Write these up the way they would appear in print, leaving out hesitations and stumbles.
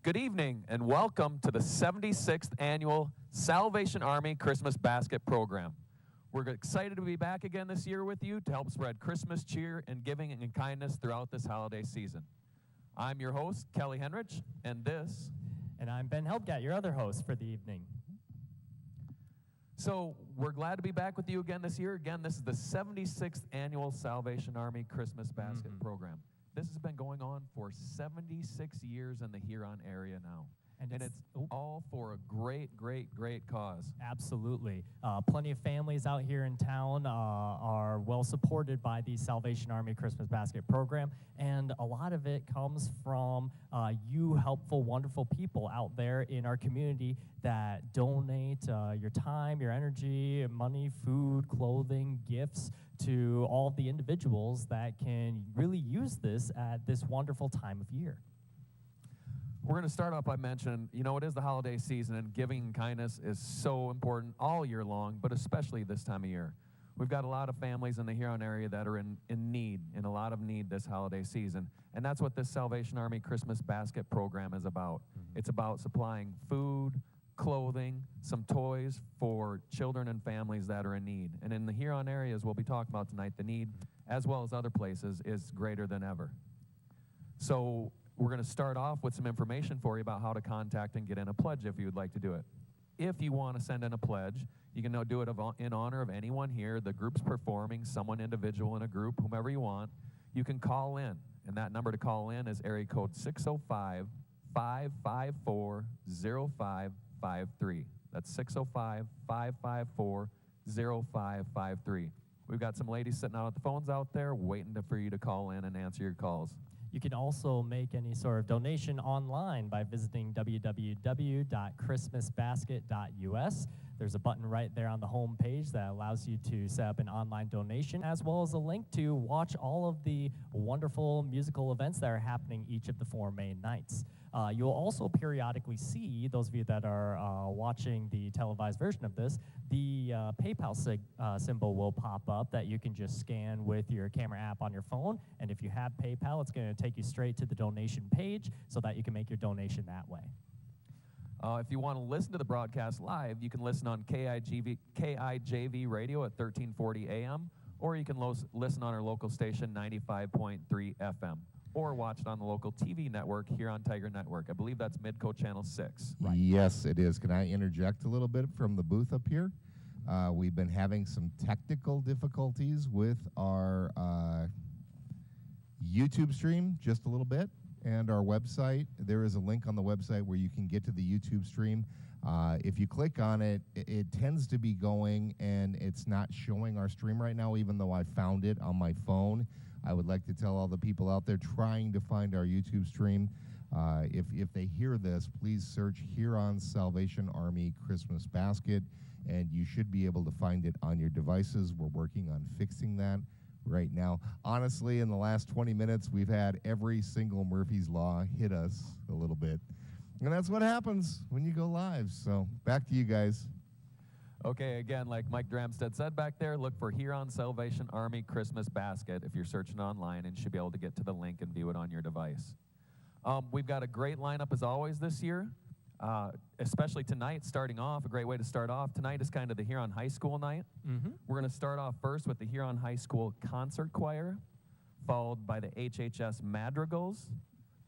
Good evening and welcome to the 76th Annual Salvation Army Christmas Basket Program. We're excited to be back again this year with you to help spread Christmas cheer and giving and kindness throughout this holiday season. I'm your host, Kelly Henrich, and this... And I'm Ben Helbgat, your other host for the evening. So we're glad to be back with you again this year. Again, this is the 76th Annual Salvation Army Christmas Basket Program. This has been going on for 76 years in the Huron area now. And it's all for a great, great, great cause. Absolutely. Plenty of families out here in town are well supported by the Salvation Army Christmas Basket Program, and a lot of it comes from you helpful, wonderful people out there in our community that donate your time, your energy, money, food, clothing, gifts to all of the individuals that can really use this at this wonderful time of year. We're going to start off by mentioning, you know, it is the holiday season, and giving and kindness is so important all year long, but especially this time of year. We've got a lot of families in the Huron area that are in a lot of need this holiday season, and that's what this Salvation Army Christmas Basket Program is about. It's about supplying food, clothing, some toys for children and families that are in need. And in the Huron area, as we'll be talking about tonight, the need, as well as other places, is greater than ever. So we're going to start off with some information for you about how to contact and get in a pledge if you would like to do it. If you want to send in a pledge, you can now do it in honor of anyone here, the group's performing, someone individual in a group, whomever you want. You can call in, And that number to call in is area code 605-554-0553. That's 605-554-0553. We've got some ladies sitting out at the phones out there waiting for you to call in and answer your calls. You can also make any sort of donation online by visiting www.christmasbasket.us. There's a button right there on the home page that allows you to set up an online donation, as well as a link to watch all of the wonderful musical events that are happening each of the 4 main nights. You'll also periodically see, those of you that are watching the televised version of this, the PayPal symbol will pop up that you can just scan with your camera app on your phone. And if you have PayPal, it's going to take you straight to the donation page so that you can make your donation that way. If you want to listen to the broadcast live, you can listen on KIJV radio at 1340 AM, or you can listen on our local station, 95.3 FM, or watch it on the local TV network, Huron Tiger Network. I believe that's Midco Channel 6. Right. Yes, it is. Can I interject a little bit from the booth up here? We've been having some technical difficulties with our YouTube stream just a little bit. And our website, there is a link on the website where you can get to the YouTube stream. If you click on it, it tends to be going, and it's not showing our stream right now, even though I found it on my phone. I would like to tell all the people out there trying to find our YouTube stream, if they hear this, please search Huron Salvation Army Christmas Basket, and you should be able to find it on your devices. We're working on fixing that right now. Honestly, in the last 20 minutes, we've had every single Murphy's Law hit us a little bit. And that's what happens when you go live. So back to you guys. Okay, again, like Mike Dramstead said back there, look for Huron Salvation Army Christmas Basket if you're searching online, and you should be able to get to the link and view it on your device. We've got a great lineup as always this year, especially tonight starting off. A great way to start off. Tonight is kind of the Huron High School night. We're going to start off first with the Huron High School Concert Choir, followed by the HHS Madrigals,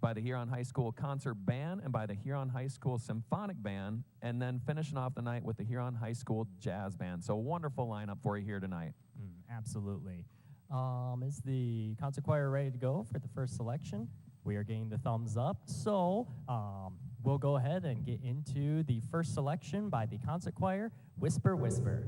by the Huron High School Concert Band, and by the Huron High School Symphonic Band, and then finishing off the night with the Huron High School Jazz Band. So a wonderful lineup for you here tonight. Absolutely. Is the concert choir ready to go for the first selection? We are getting the thumbs up. So we'll go ahead and get into the first selection by the concert choir, Whisper, Whisper.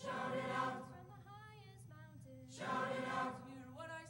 Shout it out from the highest mountain. Shout it out. Hear what I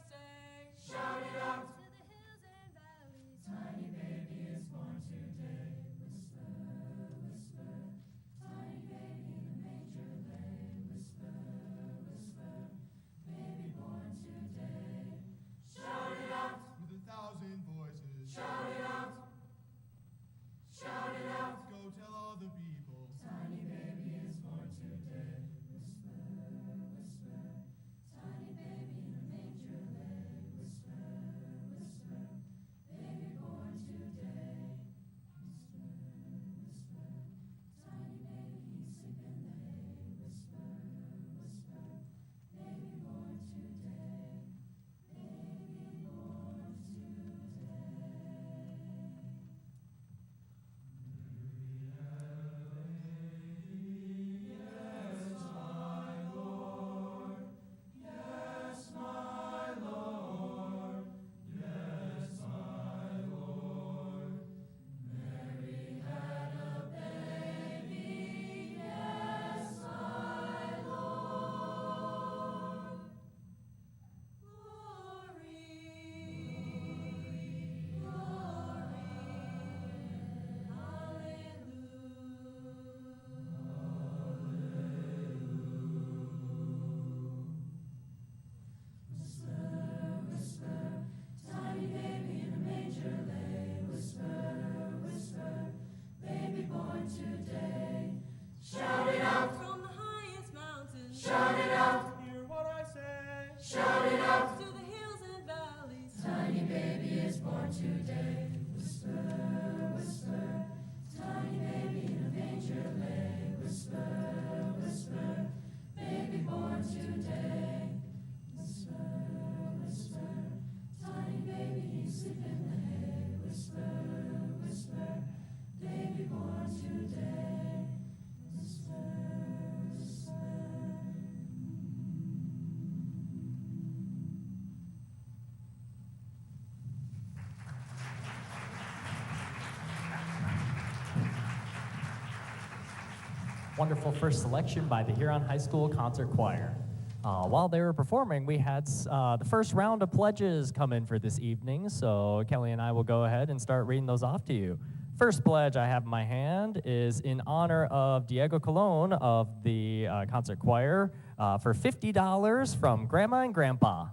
wonderful first selection by the Huron High School Concert Choir. While they were performing, we had the first round of pledges come in for this evening, so Kelly and I will go ahead and start reading those off to you. First pledge I have in my hand is in honor of Diego Colon of the Concert Choir for $50 from Grandma and Grandpa.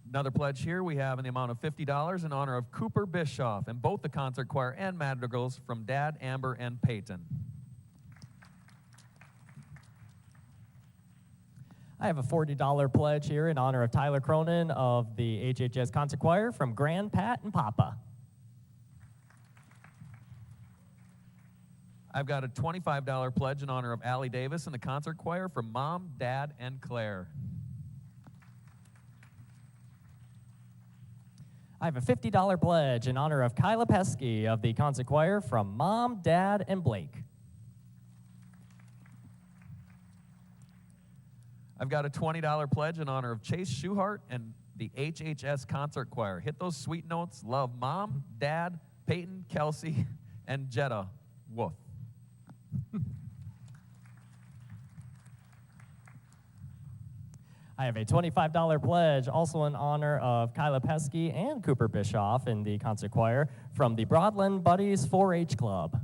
Another pledge here we have in the amount of $50 in honor of Cooper Bischoff and both the Concert Choir and Madrigals from Dad, Amber, and Peyton. I have a $40 pledge here in honor of Tyler Cronin of the HHS Concert Choir from Grand, Pat, and Papa. I've got a $25 pledge in honor of Allie Davis and the Concert Choir from Mom, Dad, and Claire. I have a $50 pledge in honor of Kyla Pesky of the Concert Choir from Mom, Dad, and Blake. I've got a $20 pledge in honor of Chase Schuhart and the HHS Concert Choir. Hit those sweet notes. Love Mom, Dad, Peyton, Kelsey, and Jetta. Woof. I have a $25 pledge also in honor of Kyla Pesky and Cooper Bischoff in the Concert Choir from the Broadland Buddies 4-H Club.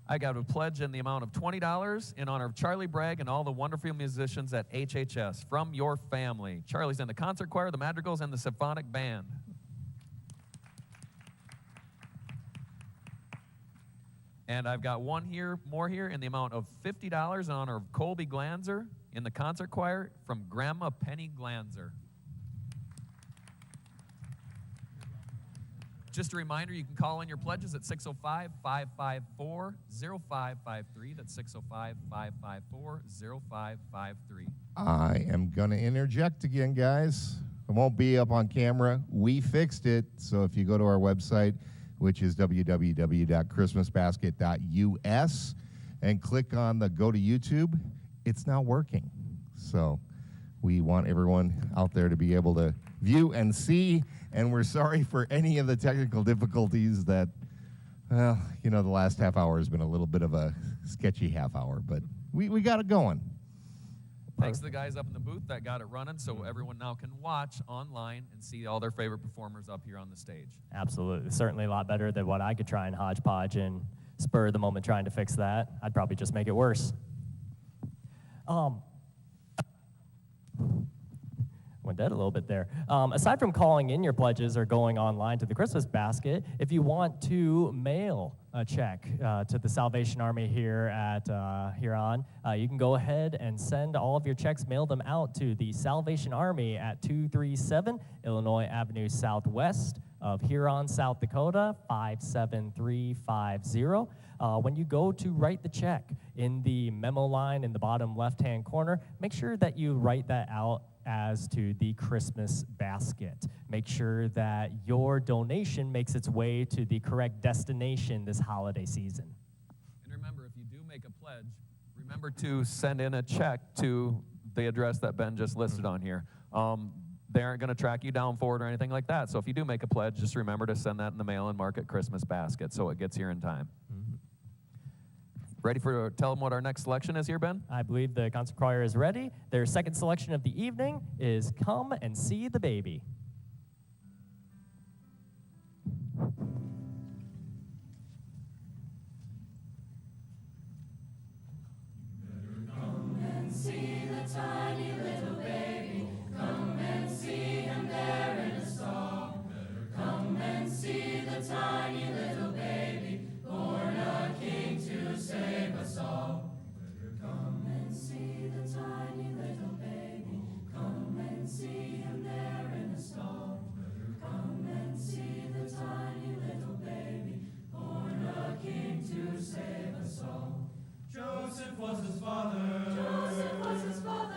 I got a pledge in the amount of $20 in honor of Charlie Bragg and all the wonderful musicians at HHS from your family. Charlie's in the Concert Choir, the Madrigals, and the Symphonic Band. And I've got more here in the amount of $50 in honor of Colby Glanzer in the Concert Choir from Grandma Penny Glanzer. Just a reminder, you can call in your pledges at 605-554-0553. That's 605-554-0553. I am going to interject again, guys. It won't be up on camera. We fixed it. So if you go to our website, which is www.christmasbasket.us, and click on the Go to YouTube, it's now working. So we want everyone out there to be able to view and see, and we're sorry for any of the technical difficulties that, well, you know, the last half hour has been a little bit of a sketchy half hour, but we got it going. Thanks to the guys up in the booth that got it running, so everyone now can watch online and see all their favorite performers up here on the stage. Absolutely. Certainly a lot better than what I could try and hodgepodge and spur of the moment trying to fix that. I'd probably just make it worse. Went dead a little bit there. Aside from calling in your pledges or going online to the Christmas basket, if you want to mail a check to the Salvation Army here at Huron, you can go ahead and send all of your checks, mail them out to the Salvation Army at 237 Illinois Avenue Southwest of Huron, South Dakota, 57350. When you go to write the check, in the memo line in the bottom left-hand corner, make sure that you write that out as to the Christmas basket. Make sure that your donation makes its way to the correct destination this holiday season. And remember, if you do make a pledge, remember to send in a check to the address that Ben just listed on here. They aren't going to track you down for it or anything like that. So if you do make a pledge, just remember to send that in the mail and mark it Christmas basket so it gets here in time. Ready for tell them what our next selection is here, Ben? I believe the concert choir is ready. Their second selection of the evening is Come and See the Baby. Come and see the tiny little baby. Come and see him there in a stall. Come and see the tiny little baby, born a king to save us all. Come and see the tiny little baby. Come and see him there in a stall. Come and see the tiny little baby, born a king to save us all. Joseph was his father. Joseph was his father.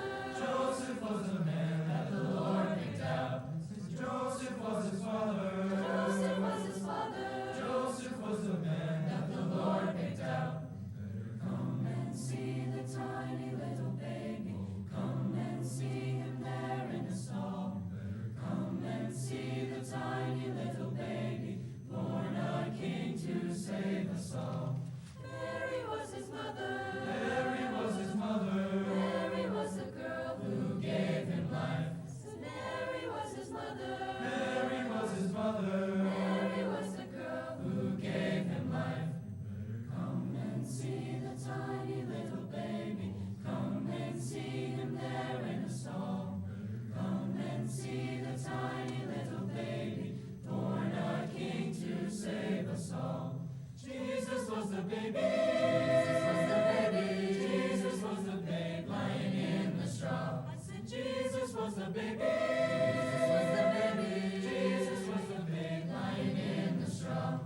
the baby. Jesus was the baby lying in the straw.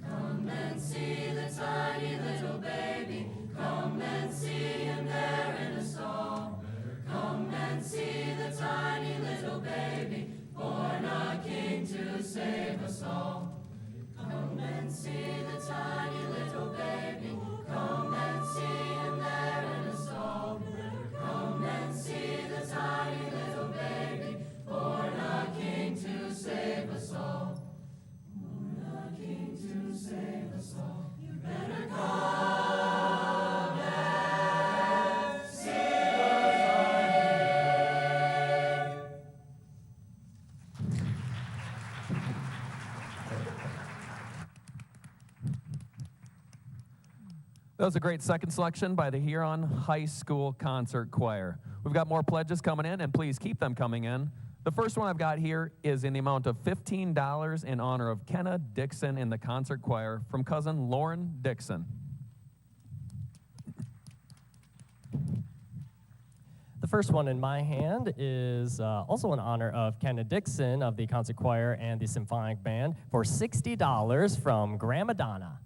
Come and see the tiny little baby. Come and see him there in a stall. Come and see the tiny little baby, born a king to save us all. Come and see the tiny little baby. Come and see him there in a stall. Come and see the tiny little baby, born a king to save us all. Born a king to save us all. You better come and see the That was a great second selection by the Huron High School Concert Choir. We've got more pledges coming in, and please keep them coming in. The first one I've got here is in the amount of $15 in honor of Kenna Dixon in the concert choir from cousin Lauren Dixon. The first one in my hand is also in honor of Kenna Dixon of the concert choir and the symphonic band for $60 from Grandma Donna.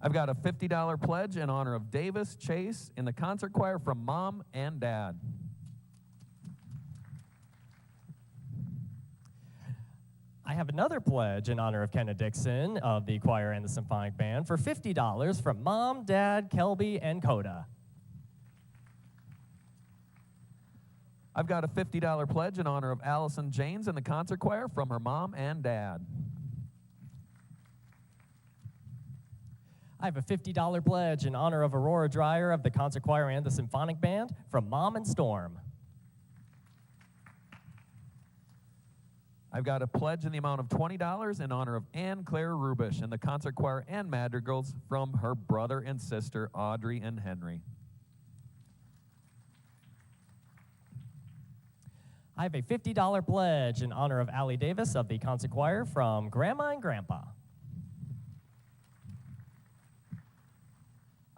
I've got a $50 pledge in honor of Davis Chase in the concert choir from Mom and Dad. I have another pledge in honor of Kenna Dixon of the choir and the symphonic band for $50 from Mom, Dad, Kelby, and Coda. I've got a $50 pledge in honor of Allison Janes in the concert choir from her mom and dad. I have a $50 pledge in honor of Aurora Dreyer of the concert choir and the symphonic band from Mom and Storm. I've got a pledge in the amount of $20 in honor of Anne Claire Rubish in the concert choir and madrigals from her brother and sister, Audrey and Henry. I have a $50 pledge in honor of Allie Davis of the concert choir from Grandma and Grandpa.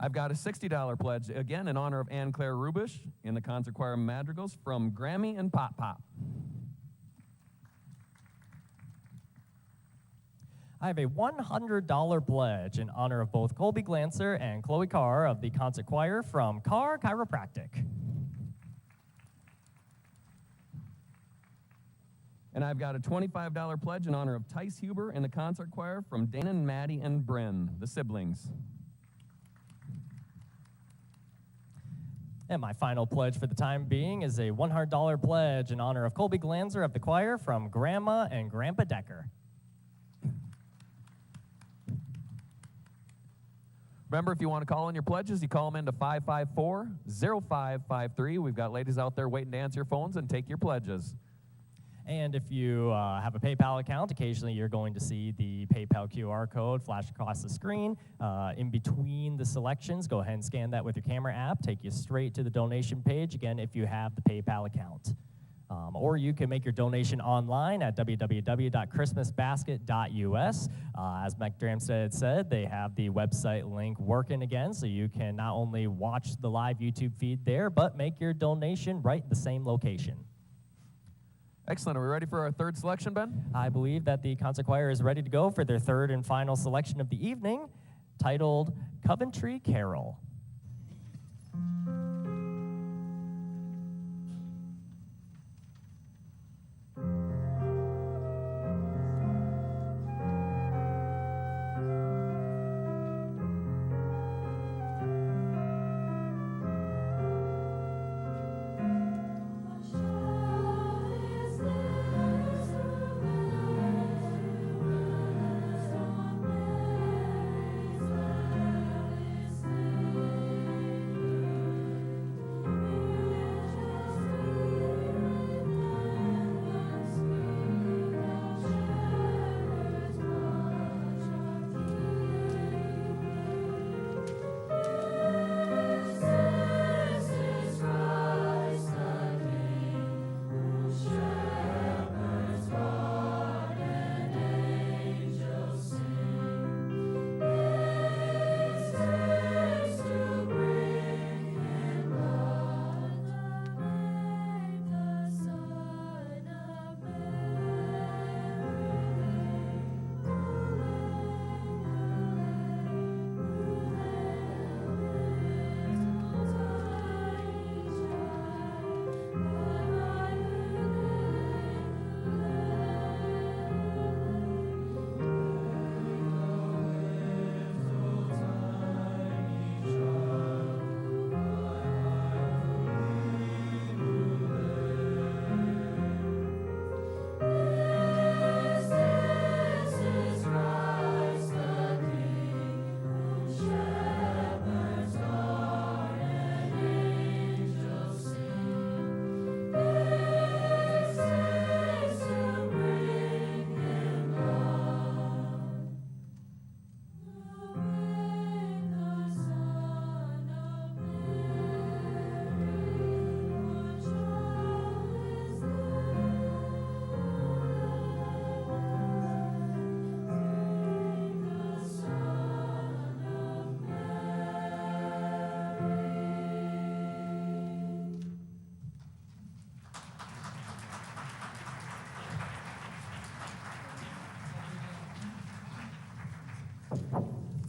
I've got a $60 pledge, again in honor of Anne Claire Rubish in the concert choir and madrigals from Grammy and Pop Pop. I have a $100 pledge in honor of both Colby Glancer and Chloe Carr of the concert choir from Carr Chiropractic. And I've got a $25 pledge in honor of Tice Huber in the concert choir from Dana and Maddie and Bryn, the siblings. And my final pledge for the time being is a $100 pledge in honor of Colby Glanzer of the choir from Grandma and Grandpa Decker. Remember, if you want to call in your pledges, you call them into 554-0553. We've got ladies out there waiting to answer your phones and take your pledges. And if you have a PayPal account, occasionally you're going to see the PayPal QR code flash across the screen. In between the selections, go ahead and scan that with your camera app. Take you straight to the donation page, again, if you have the PayPal account. Or you can make your donation online at www.christmasbasket.us. As Mike Dramstead said, they have the website link working again, so you can not only watch the live YouTube feed there, but make your donation right in the same location. Excellent. Are we ready for our third selection, Ben? I believe that the concert choir is ready to go for their third and final selection of the evening, titled Coventry Carol. Is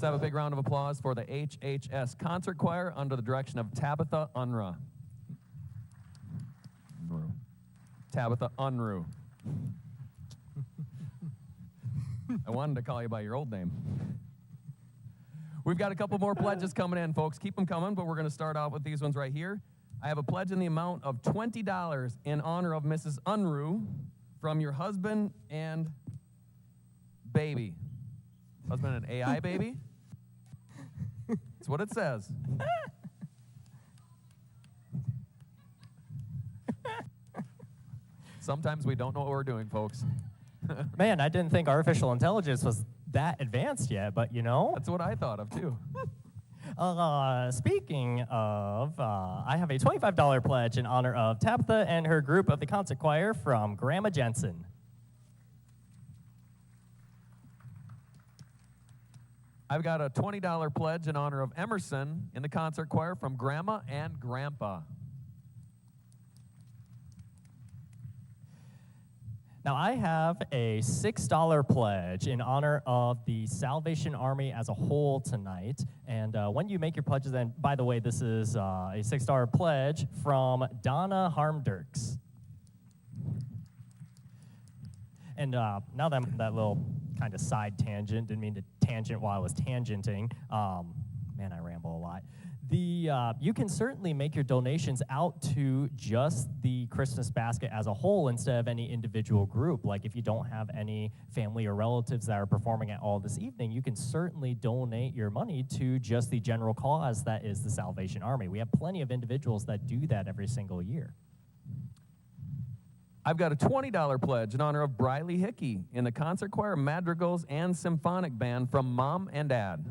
have a big round of applause for the HHS Concert Choir under the direction of Tabitha Unruh. Tabitha Unruh. I wanted to call you by your old name. We've got a couple more pledges coming in, folks. Keep them coming, but we're going to start off with these ones right here. I have a pledge in the amount of $20 in honor of Mrs. Unruh from your husband and baby. Husband and AI baby? That's what it says. Sometimes we don't know what we're doing, folks. Man, I didn't think artificial intelligence was that advanced yet, but you know. That's what I thought of, too. Speaking of, I have a $25 pledge in honor of Tabitha and her group of the concert choir from Grandma Jensen. I've got a $20 pledge in honor of Emerson in the concert choir from Grandma and Grandpa. Now, I have a $6 pledge in honor of the Salvation Army as a whole tonight. And when you make your pledges, and by the way, this is a $6 pledge from Donna Harmdirks. And now that I'm that little kind of side tangent, didn't mean to tangent while I was tangenting. Man, I ramble a lot. You can certainly make your donations out to just the Christmas basket as a whole instead of any individual group. Like if you don't have any family or relatives that are performing at all this evening, you can certainly donate your money to just the general cause that is the Salvation Army. We have plenty of individuals that do that every single year. I've got a $20 pledge in honor of Briley Hickey in the concert choir, Madrigals, and Symphonic band from Mom and Dad.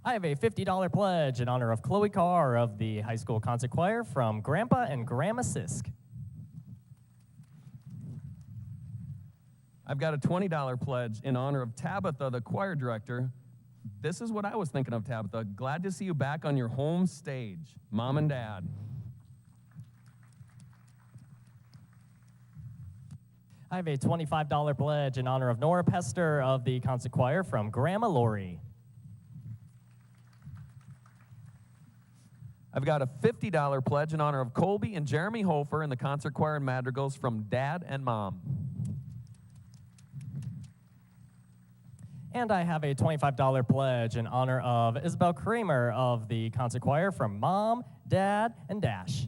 I have a $50 pledge in honor of Chloe Carr of the high school concert choir from Grandpa and Grandma Sisk. I've got a $20 pledge in honor of Tabitha, the choir director. This is what I was thinking of, Tabitha. Glad to see you back on your home stage, Mom and Dad. I have a $25 pledge in honor of Nora Pester of the concert choir from Grandma Lori. I've got a $50 pledge in honor of Colby and Jeremy Hofer in the concert choir and Madrigals from Dad and Mom. And I have a $25 pledge in honor of Isabel Kramer of the concert choir from Mom, Dad, and Dash.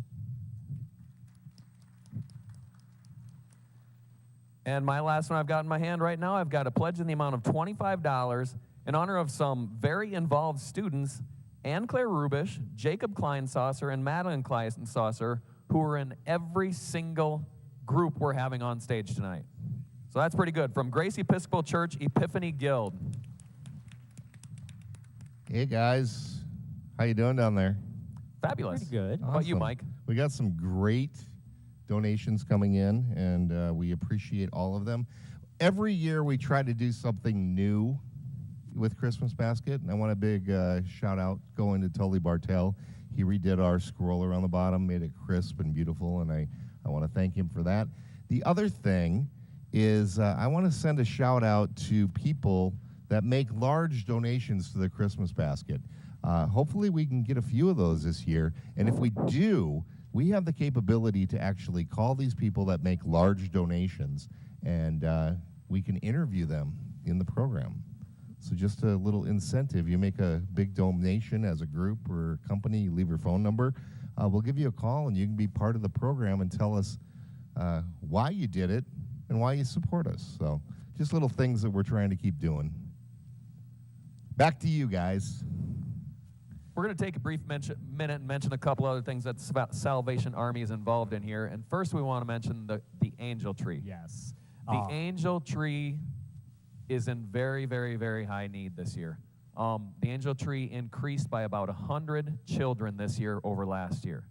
And my last one I've got in my hand right now, I've got a pledge in the amount of $25 in honor of some very involved students, Ann Claire Rubish, Jacob Kleinsaucer, and Madeline Kleinsaucer, who are in every single group we're having on stage tonight. So that's pretty good. From Grace Episcopal Church Epiphany Guild. Hey, guys. How you doing down there? Fabulous. Pretty good. How about you, Awesome. Mike? We got some great donations coming in, and we appreciate all of them. Every year we try to do something new with Christmas Basket, and I want a big shout out going to Tully Bartell. He redid our scroll around the bottom, made it crisp and beautiful, and I want to thank him for that. The other thing is I want to send a shout out to people that make large donations to the Christmas Basket. Hopefully we can get a few of those this year, and if we do, we have the capability to actually call these people that make large donations, and we can interview them in the program. So just a little incentive. You make a big donation as a group or company, you leave your phone number, we'll give you a call and you can be part of the program and tell us why you did it and why you support us. So just little things that we're trying to keep doing. Back to you guys. We're going to take a brief minute and mention a couple other things that Salvation Army is involved in here. And first we want to mention the angel tree. Yes. The angel tree is in very, very, very high need this year. The angel tree increased by about 100 children this year over last year.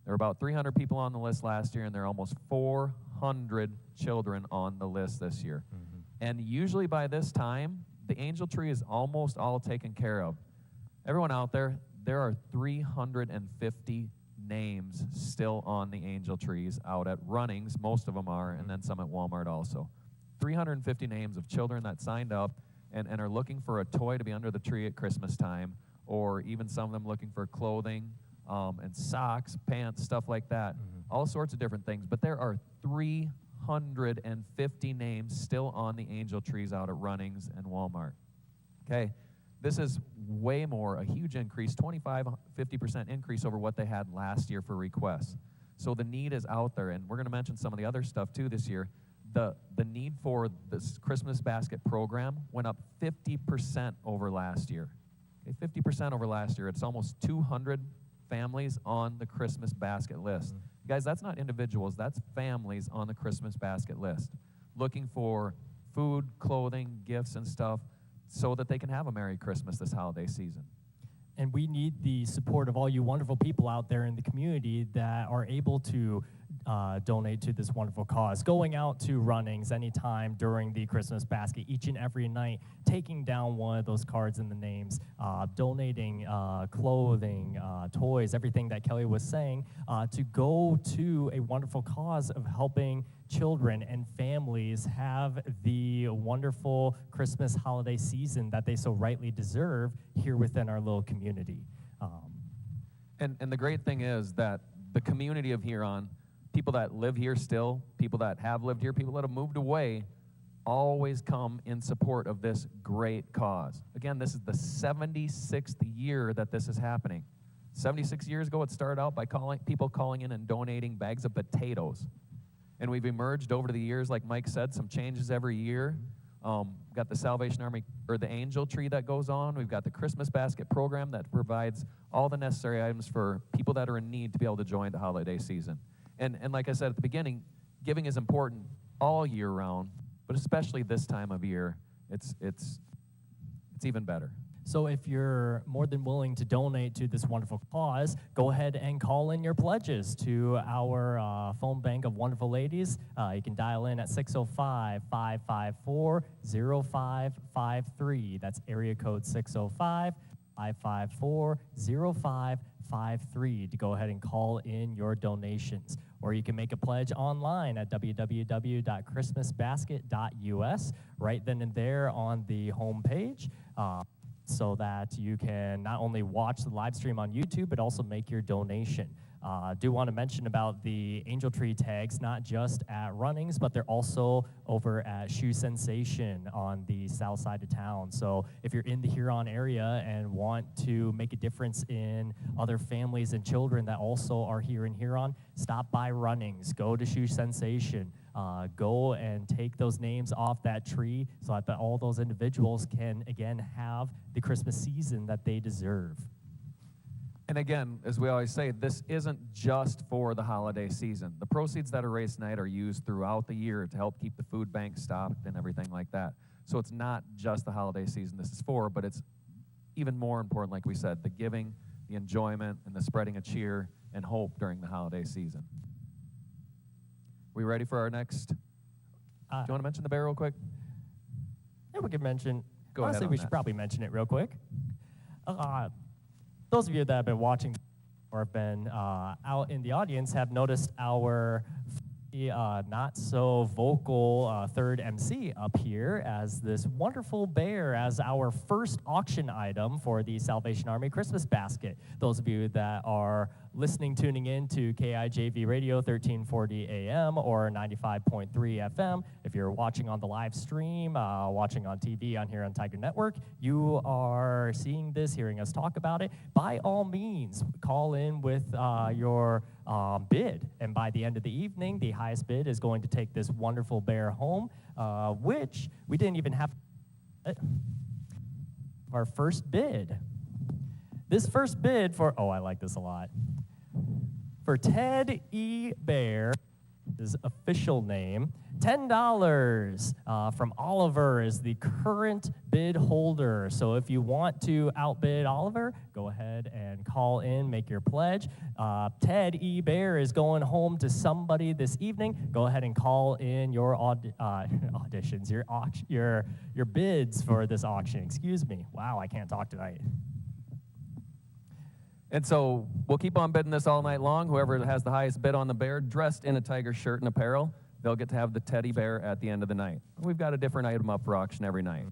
There were about 300 people on the list last year, and there are almost 400 children on the list this year. Mm-hmm. And usually by this time, the angel tree is almost all taken care of. Everyone out there, there are 350 names still on the angel trees out at Runnings. Most of them are, and then some at Walmart also. 350 names of children that signed up and are looking for a toy to be under the tree at Christmas time, or even some of them looking for clothing and socks, pants, stuff like that. All sorts of different things. But there are 350 names still on the angel trees out at Runnings and Walmart. Okay, this is way more, a huge increase, 50% increase over what they had last year for requests. So the need is out there, and we're going to mention some of the other stuff too this year. The need for this Christmas basket program went up 50% over last year. Okay, 50% over last year. It's almost 200 families on the Christmas basket list. Guys, that's not individuals, that's families on the Christmas basket list, looking for food, clothing, gifts, and stuff so that they can have a Merry Christmas this holiday season. And we need the support of all you wonderful people out there in the community that are able to donate to this wonderful cause. Going out to Runnings anytime during the Christmas basket, each and every night, taking down one of those cards in the names, donating clothing, toys, everything that Kelly was saying, to go to a wonderful cause of helping children and families have the wonderful Christmas holiday season that they so rightly deserve here within our little community. And the great thing is that the community of Huron, people that live here still, people that have lived here, people that have moved away, always come in support of this great cause. Again, this is the 76th year that this is happening. 76 years ago, it started out by people calling in and donating bags of potatoes. And we've emerged over the years, like Mike said, some changes every year. Got the Salvation Army, or the Angel Tree that goes on. We've got the Christmas Basket program that provides all the necessary items for people that are in need to be able to join the holiday season. And like I said at the beginning, giving is important all year round, but especially this time of year, it's even better. So if you're more than willing to donate to this wonderful cause, go ahead and call in your pledges to our phone bank of wonderful ladies. You can dial in at 605-554-0553. That's area code 605-554-0553 to go ahead and call in your donations. Or you can make a pledge online at www.christmasbasket.us, right then and there on the home page. So that you can not only watch the live stream on YouTube, but also make your donation. Do want to mention about the Angel Tree tags, not just at Runnings, but they're also over at Shoe Sensation on the south side of town. So if you're in the Huron area and want to make a difference in other families and children that also are here in Huron, stop by Runnings, go to Shoe Sensation. Go and take those names off that tree so that all those individuals can, again, have the Christmas season that they deserve. And again, as we always say, this isn't just for the holiday season. The proceeds that are raised tonight are used throughout the year to help keep the food bank stocked and everything like that. So it's not just the holiday season this is for, but it's even more important, like we said, the giving, the enjoyment, and the spreading of cheer and hope during the holiday season. We ready for our next? Do you want to mention the bear real quick? Yeah, we can mention. Go ahead honestly, on we that. should probably mention it real quick. Those of you that have been watching or have been out in the audience have noticed our not so vocal third MC up here as this wonderful bear as our first auction item for the Salvation Army Christmas Basket. Those of you that are listening, tuning in to KIJV Radio 1340 AM or 95.3 FM. If you're watching on the live stream, watching on TV on here on Tiger Network, you are seeing this, hearing us talk about it. By all means, call in with your bid. And by the end of the evening, the highest bid is going to take this wonderful bear home, which we didn't even have our first bid. This first bid for, oh, I like this a lot. For Ted E. Bear, his official name, $10 from Oliver is the current bid holder. So if you want to outbid Oliver, go ahead and call in, make your pledge. Ted E. Bear is going home to somebody this evening. Go ahead and call in your auditions, your bids for this auction. Excuse me. Wow, I can't talk tonight. And so we'll keep on bidding this all night long. Whoever has the highest bid on the bear, dressed in a tiger shirt and apparel, they'll get to have the teddy bear at the end of the night. We've got a different item up for auction every night.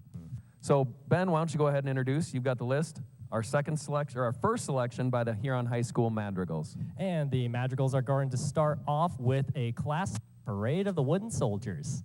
So Ben, why don't you go ahead and introduce? You've got the list. Our first selection by the Huron High School Madrigals. And the Madrigals are going to start off with a class parade of the wooden soldiers.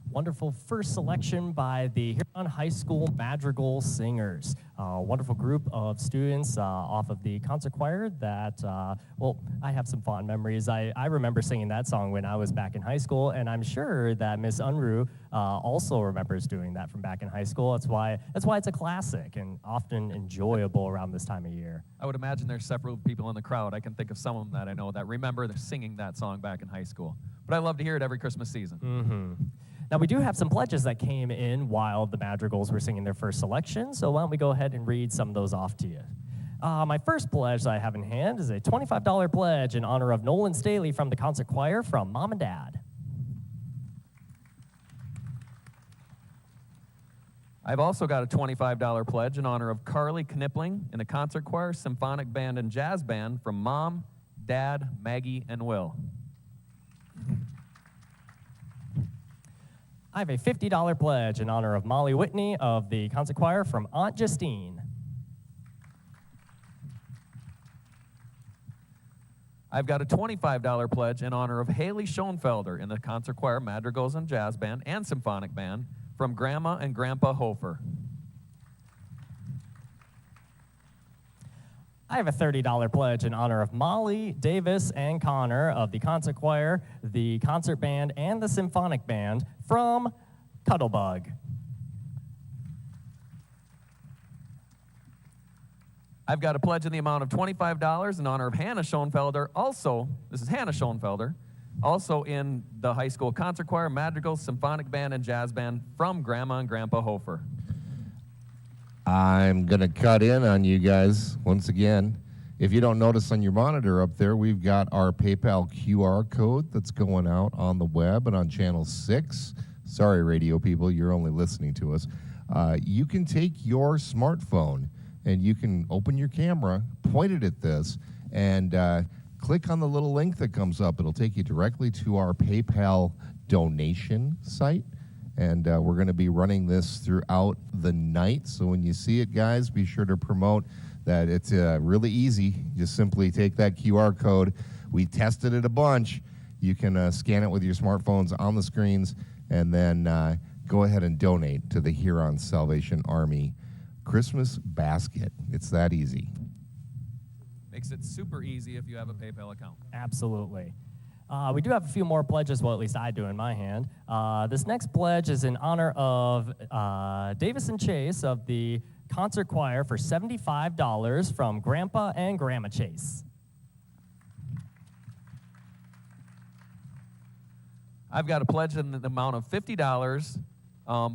Wonderful first selection by the Huron High School Madrigal Singers. A wonderful group of students off of the concert choir that, well, I have some fond memories. I remember singing that song when I was back in high school, and I'm sure that Miss Unruh also remembers doing that from back in high school. That's why it's a classic and often enjoyable around this time of year. I would imagine there's several people in the crowd. I can think of some of them that I know that remember singing that song back in high school. But I love to hear it every Christmas season. Mm-hmm. Now, we do have some pledges that came in while the Madrigals were singing their first selection, so why don't we go ahead and read some of those off to you. My first pledge that I have in hand is a $25 pledge in honor of Nolan Staley from the concert choir from Mom and Dad. I've also got a $25 pledge in honor of Carly Knipling in the concert choir, symphonic band, and jazz band from Mom, Dad, Maggie, and Will. I have a $50 pledge in honor of Molly Whitney of the concert choir from Aunt Justine. I've got a $25 pledge in honor of Haley Schoenfelder in the concert choir, Madrigals and Jazz Band, and Symphonic Band from Grandma and Grandpa Hofer. I have a $30 pledge in honor of Molly, Davis, and Connor of the concert choir, the concert band, and the symphonic band from Cuddlebug. I've got a pledge in the amount of $25 in honor of Hannah Schoenfelder, this is Hannah Schoenfelder, also in the high school concert choir, Madrigal, symphonic band, and jazz band from Grandma and Grandpa Hofer. I'm going to cut in on you guys once again. If you don't notice on your monitor up there, we've got our PayPal QR code that's going out on the web and on channel 6. Sorry, radio people, you're only listening to us. You can take your smartphone and you can open your camera, point it at this, and click on the little link that comes up. It'll take you directly to our PayPal donation site. And we're going to be running this throughout the night. So when you see it, guys, be sure to promote that it's really easy. Just simply take that QR code. We tested it a bunch. You can scan it with your smartphones on the screens and then go ahead and donate to the Huron Salvation Army Christmas basket. It's that easy. Makes it super easy if you have a PayPal account. Absolutely. We do have a few more pledges, well, at least I do in my hand. This next pledge is in honor of Davis and Chase of the concert choir for $75 from Grandpa and Grandma Chase. I've got a pledge in the amount of $50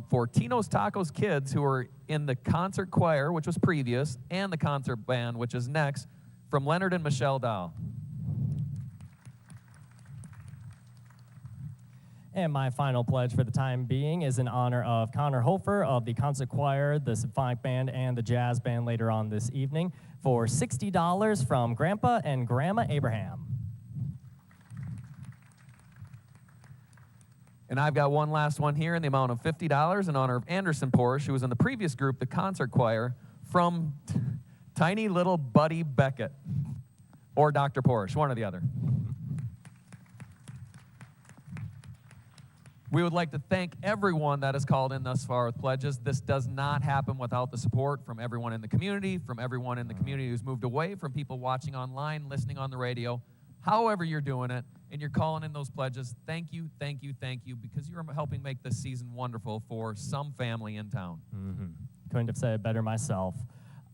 for Tino's Tacos Kids, who are in the concert choir, which was previous, and the concert band, which is next, from Leonard and Michelle Dow. And my final pledge for the time being is in honor of Connor Hofer of the concert choir, the symphonic band, and the jazz band later on this evening for $60 from Grandpa and Grandma Abraham. And I've got one last one here in the amount of $50 in honor of Anderson Porsche, who was in the previous group, the concert choir, from tiny little Buddy Beckett, or Dr. Porsche, one or the other. We would like to thank everyone that has called in thus far with pledges. This does not happen without the support from everyone in the community, who's moved away, from people watching online, listening on the radio. However you're doing it, and you're calling in those pledges, thank you, thank you, thank you, because you're helping make this season wonderful for some family in town. Couldn't have said it better myself.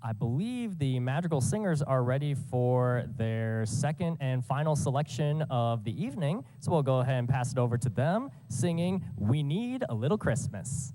I believe the Madrigal Singers are ready for their second and final selection of the evening, so we'll go ahead and pass it over to them, singing "We Need a Little Christmas."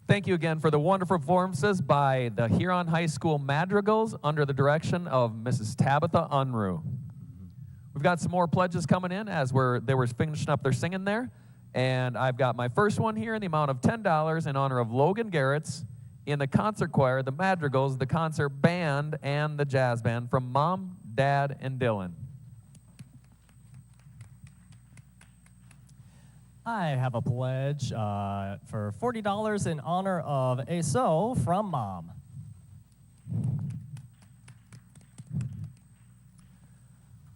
Thank you again for the wonderful performances by the Huron High School Madrigals under the direction of Mrs. Tabitha Unruh. We've got some more pledges coming in as they were finishing up their singing there. And I've got my first one here in the amount of $10 in honor of Logan Garrett's in the concert choir, the Madrigals, the concert band, and the jazz band from Mom, Dad, and Dylan. I have a pledge for $40 in honor of ASO from Mom.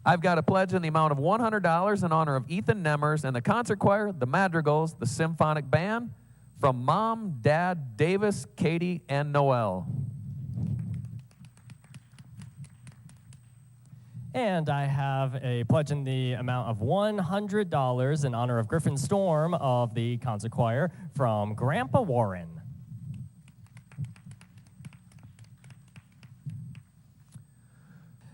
I've got a pledge in the amount of $100 in honor of Ethan Nemmers and the concert choir, the Madrigals, the Symphonic band, from Mom, Dad, Davis, Katie, and Noel. And I have a pledge in the amount of $100 in honor of Griffin Storm of the concert choir from Grandpa Warren.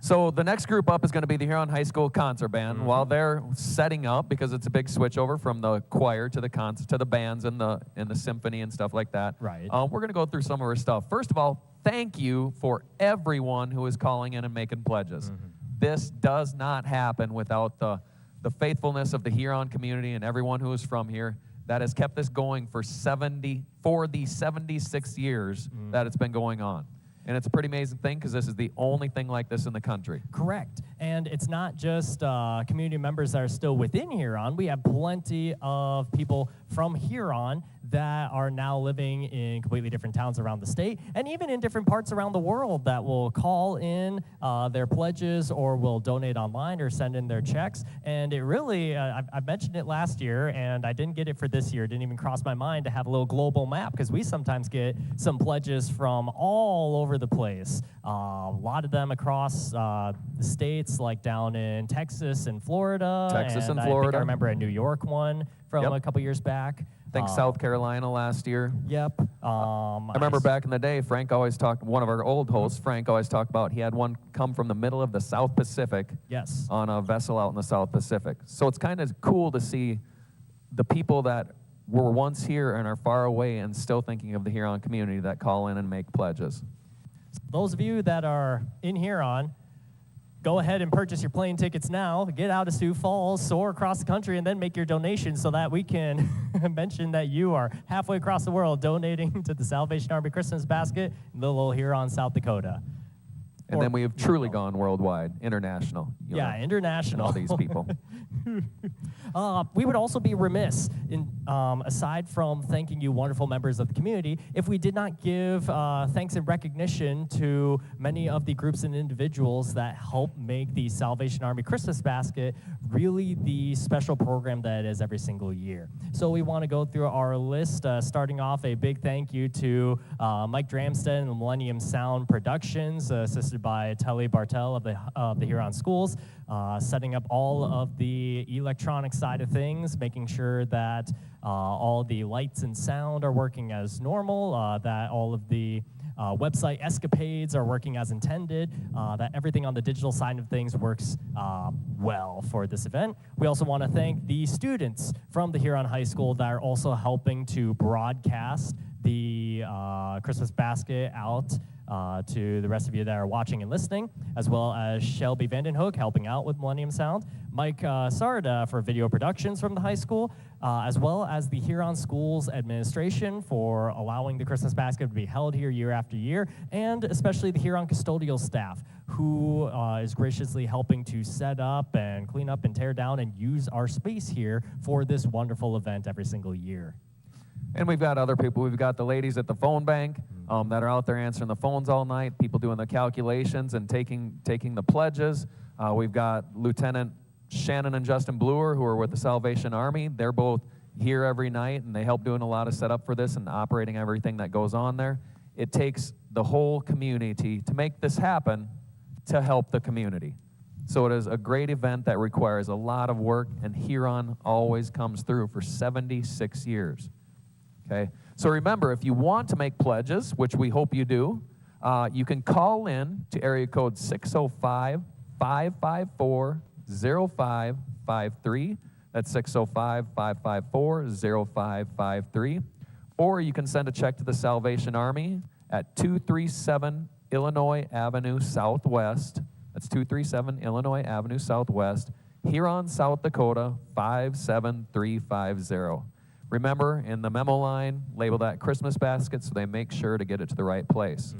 So the next group up is going to be the Huron High School Concert Band. While they're setting up, because it's a big switch over from the choir to the concert to the bands and the symphony and stuff like that. Right. We're going to go through some of our stuff. First of all, thank you for everyone who is calling in and making pledges. This does not happen without the faithfulness of the Huron community and everyone who is from here that has kept this going for the 76 years that it's been going on. And it's a pretty amazing thing because this is the only thing like this in the country. Correct. And it's not just community members that are still within Huron. We have plenty of people from Huron that are now living in completely different towns around the state and even in different parts around the world that will call in their pledges or will donate online or send in their checks. And it really, I mentioned it last year, and I didn't get it for this year. It didn't even cross my mind to have a little global map, because we sometimes get some pledges from all over the place. A lot of them across the states, like down in Texas and Florida. Texas and I think Florida. I remember a New York one from Yep. a couple years back. I think South Carolina last year. Yep. I remember back in the day, Frank always talked, one of our old hosts, Frank always talked about he had one come from the middle of the South Pacific Yes. on a vessel out in the South Pacific. So it's kind of cool to see the people that were once here and are far away and still thinking of the Huron community that call in and make pledges. Those of you that are in Huron, go ahead and purchase your plane tickets now. Get out to Sioux Falls, soar across the country, and then make your donation so that we can mention that you are halfway across the world donating to the Salvation Army Christmas Basket in little old Huron, South Dakota. And then we have truly gone worldwide, international. Yeah, international. All these people. We would also be remiss, in, aside from thanking you wonderful members of the community, if we did not give thanks and recognition to many of the groups and individuals that help make the Salvation Army Christmas Basket really the special program that it is every single year. So we want to go through our list, starting off a big thank you to Mike Dramstead and Millennium Sound Productions, assisted by Telly Bartel of the Huron Schools, setting up all of the electronic side of things, making sure that all the lights and sound are working as normal, that all of the website escapades are working as intended, that everything on the digital side of things works well for this event. We also want to thank the students from the Huron High School that are also helping to broadcast the Christmas basket out to the rest of you that are watching and listening, as well as Shelby Vandenhoek helping out with Millennium Sound, Mike Sarda for video productions from the high school, as well as the Huron Schools administration for allowing the Christmas basket to be held here year after year, and especially the Huron custodial staff, who is graciously helping to set up and clean up and tear down and use our space here for this wonderful event every single year. And we've got other people. We've got the ladies at the phone bank that are out there answering the phones all night, people doing the calculations and taking the pledges. We've got Lieutenant Shannon and Justin Bluer, who are with the Salvation Army. They're both here every night, and they help doing a lot of setup for this and operating everything that goes on there. It takes the whole community to make this happen to help the community. So it is a great event that requires a lot of work, and Huron always comes through for 76 years. Okay, so remember, if you want to make pledges, which we hope you do, you can call in to area code 605-554-0553. That's 605-554-0553. Or you can send a check to the Salvation Army at 237 Illinois Avenue Southwest. That's 237 Illinois Avenue Southwest, Huron, South Dakota, 57350. Remember, in the memo line, label that Christmas basket so they make sure to get it to the right place.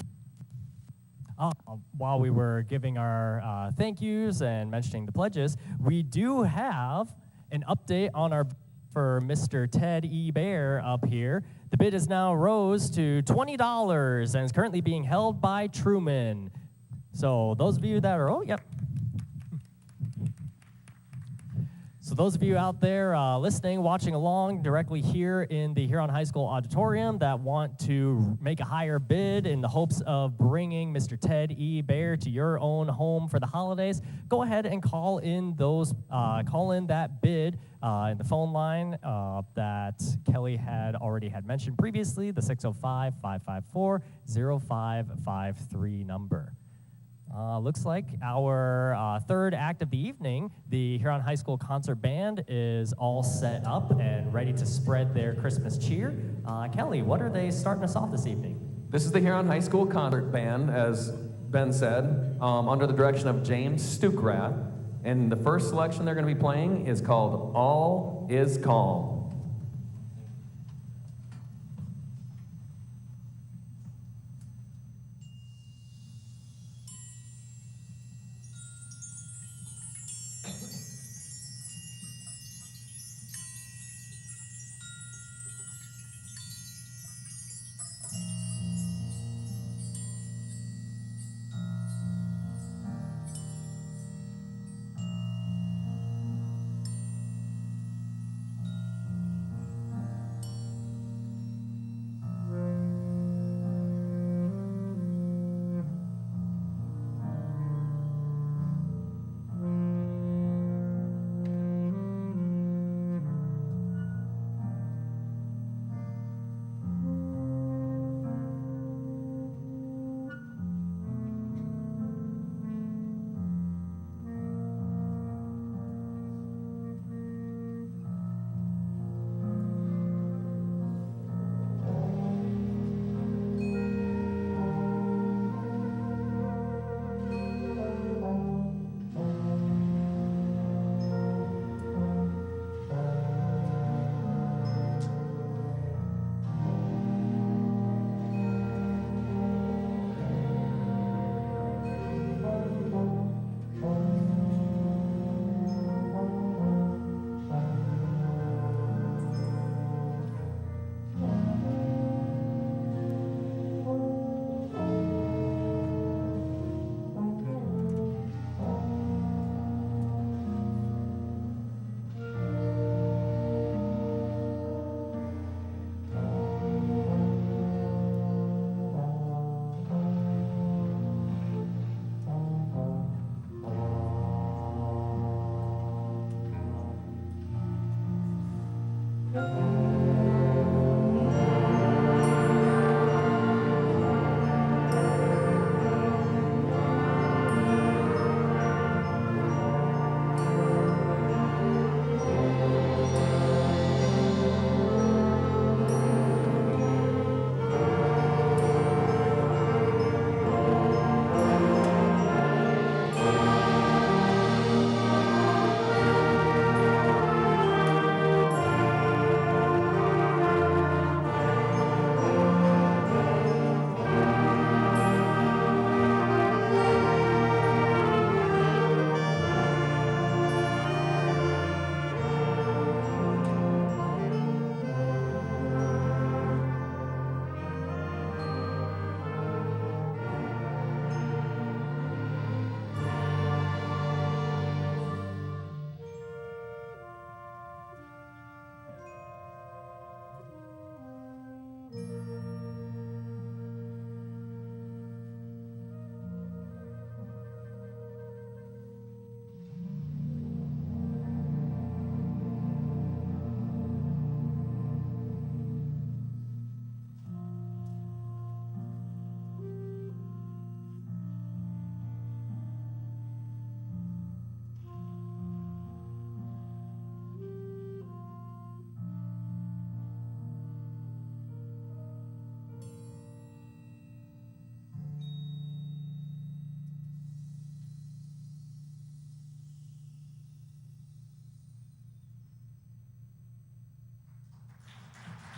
While we were giving our thank yous and mentioning the pledges, we do have an update on our for Mr. Ted E. Bear up here. The bid has now rose to $20 and is currently being held by Truman. So those of you that are, So those of you out there listening, watching along directly here in the Huron High School auditorium that want to make a higher bid in the hopes of bringing Mr. Ted E. Bear to your own home for the holidays, go ahead and call in that bid in the phone line that Kelly had already mentioned previously, the 605-554-0553 number. Looks like our third act of the evening, the Huron High School Concert Band, is all set up and ready to spread their Christmas cheer. Kelly, what are they starting us off this evening? This is the Huron High School Concert Band, as Ben said, under the direction of James Stukrath. And the first selection they're going to be playing is called All Is Calm.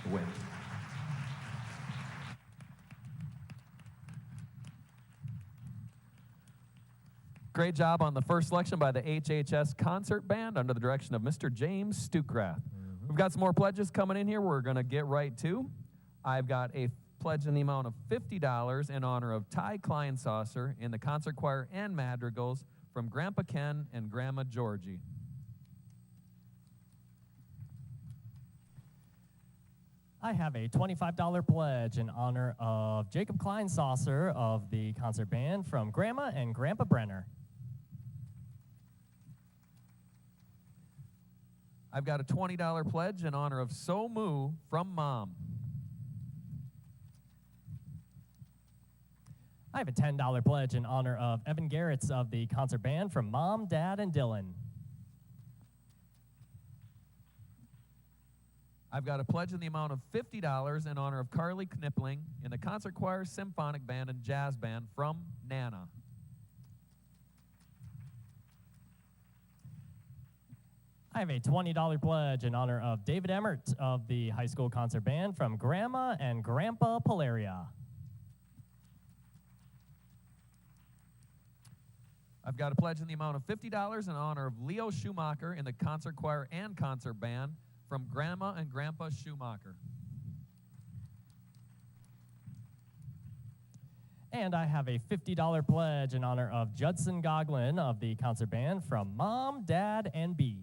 Win. Great job on the first selection by the HHS Concert Band under the direction of Mr. James Stukrath. We've got some more pledges coming in here we're going to get right to. I've got a pledge in the amount of $50 in honor of Ty Kleinsaucer in the concert choir and madrigals from Grandpa Ken and Grandma Georgie. I have a $25 pledge in honor of Jacob Kleinsaucer of the concert band from Grandma and Grandpa Brenner. I've got a $20 pledge in honor of So Moo from Mom. I have a $10 pledge in honor of Evan Garretts of the concert band from Mom, Dad, and Dylan. I've got a pledge in the amount of $50 in honor of Carly Knipling in the concert choir, symphonic band, and jazz band from Nana. I have a $20 pledge in honor of David Emmert of the high school concert band from Grandma and Grandpa Polaria. I've got a pledge in the amount of $50 in honor of Leo Schumacher in the concert choir and concert band from Grandma and Grandpa Schumacher. And I have a $50 pledge in honor of Judson Goglin of the concert band from Mom, Dad, and B.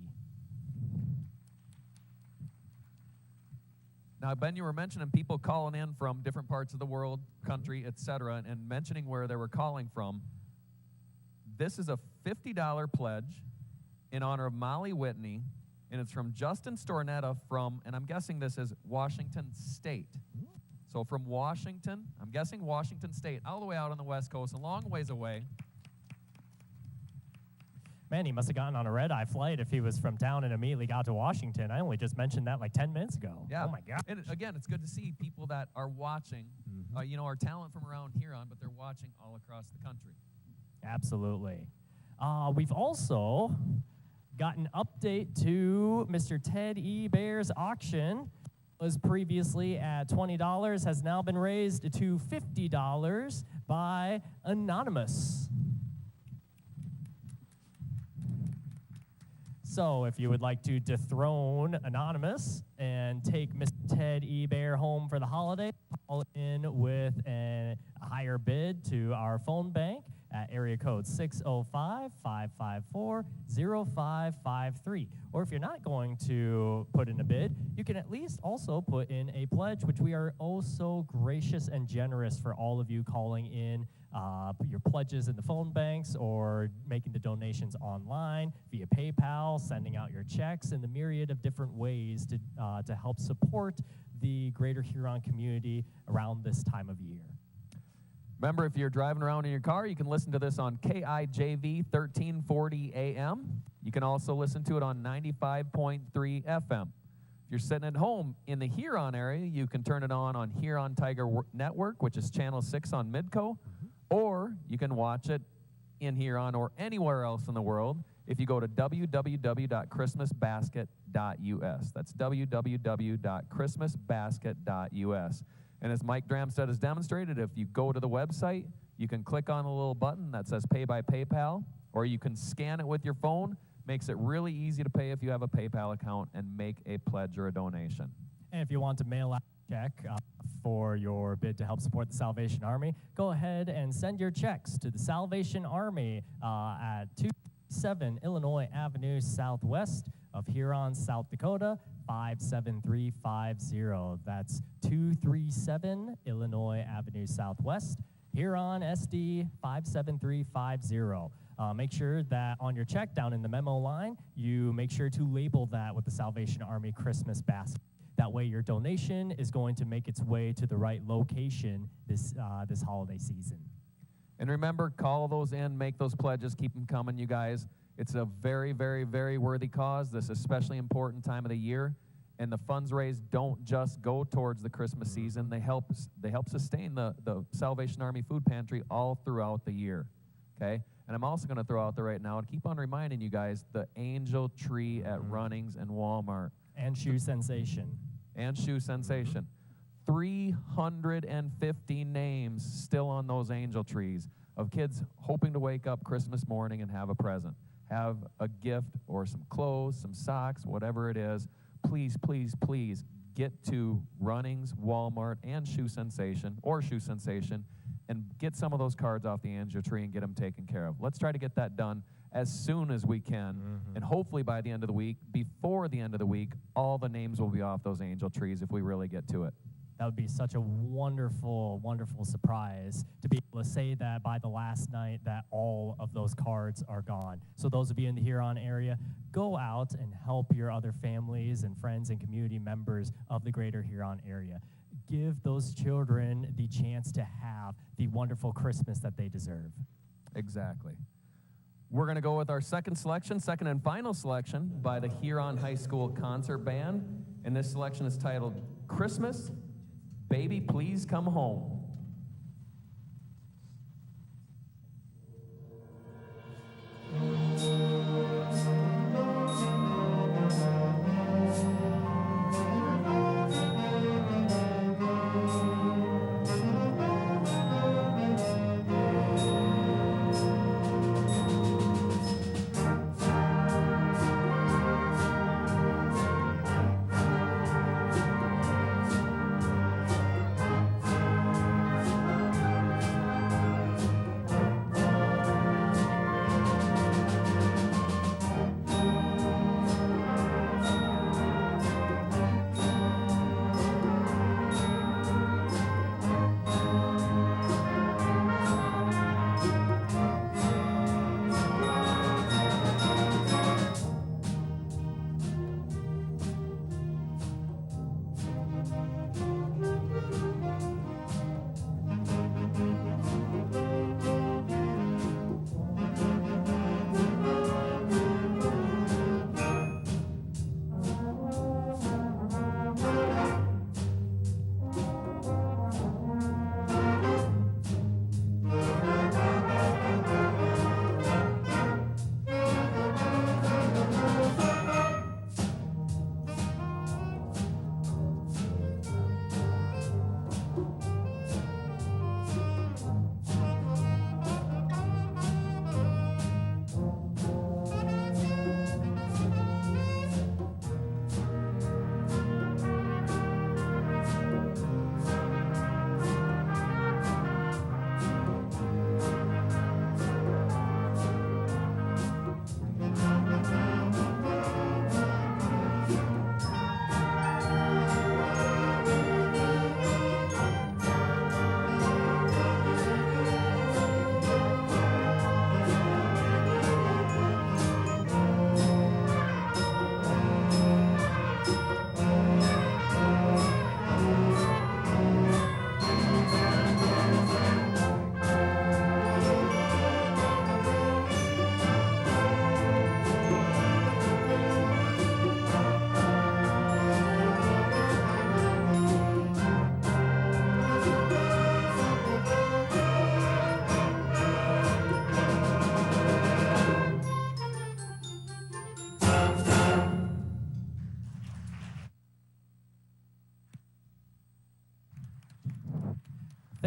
Now, Ben, you were mentioning people calling in from different parts of the world, country, etc., and mentioning where they were calling from. This is a $50 pledge in honor of Molly Whitney, and it's from Justin Stornetta from, and I'm guessing this is Washington State. So from Washington, I'm guessing Washington State, all the way out on the West Coast, a long ways away. Man, he must have gotten on a red-eye flight if he was from town and immediately got to Washington. I only just mentioned that like 10 minutes ago. Yeah. Oh, my God. And again, it's good to see people that are watching, our talent from around Huron, but they're watching all across the country. Absolutely. We've also got an update to Mr. Ted E. Bear's auction. Was previously at $20, has now been raised to $50 by Anonymous. So if you would like to dethrone Anonymous and take Mr. Ted E. Bear home for the holiday, call in with a higher bid to our phone bank at area code 605-554-0553. Or if you're not going to put in a bid, you can at least also put in a pledge, which we are oh so gracious and generous for all of you calling in put your pledges in the phone banks or making the donations online via PayPal, sending out your checks, and the myriad of different ways to help support the greater Huron community around this time of year. Remember, if you're driving around in your car, you can listen to this on KIJV 1340 AM. You can also listen to it on 95.3 FM. If you're sitting at home in the Huron area, you can turn it on Huron Tiger Network, which is Channel 6 on Midco, or you can watch it in Huron or anywhere else in the world if you go to www.christmasbasket.us. That's www.christmasbasket.us. And as Mike Dramstead has demonstrated, if you go to the website, you can click on the little button that says Pay by PayPal, or you can scan it with your phone. Makes it really easy to pay if you have a PayPal account and make a pledge or a donation. And if you want to mail out a check for your bid to help support the Salvation Army, go ahead and send your checks to the Salvation Army at 237 Illinois Avenue Southwest of Huron, South Dakota, 57350. That's 237 Illinois Avenue Southwest, Huron, SD 57350. Make sure that on your check down in the memo line, you make sure to label that with the Salvation Army Christmas basket. That way your donation is going to make its way to the right location this holiday season. And remember, call those in, make those pledges, keep them coming, you guys. It's a very, very, very worthy cause, this especially important time of the year. And the funds raised don't just go towards the Christmas season. They help sustain the Salvation Army Food Pantry all throughout the year, okay? And I'm also going to throw out there right now and keep on reminding you guys, the angel tree at Runnings and Walmart. And Shoe Sensation. And Shoe Sensation. 350 names still on those angel trees of kids hoping to wake up Christmas morning and have a present. Have a gift or some clothes, some socks, whatever it is. Please, please, please get to Runnings, Walmart, and Shoe Sensation, and get some of those cards off the angel tree and get them taken care of. Let's try to get that done as soon as we can, and hopefully by the end of the week, before the end of the week, all the names will be off those angel trees if we really get to it. That would be such a wonderful, wonderful surprise to be able to say that by the last night that all of those cards are gone. So those of you in the Huron area, go out and help your other families and friends and community members of the greater Huron area. Give those children the chance to have the wonderful Christmas that they deserve. Exactly. We're going to go with our second and final selection by the Huron High School Concert Band. And this selection is titled Christmas, Baby Please Come Home.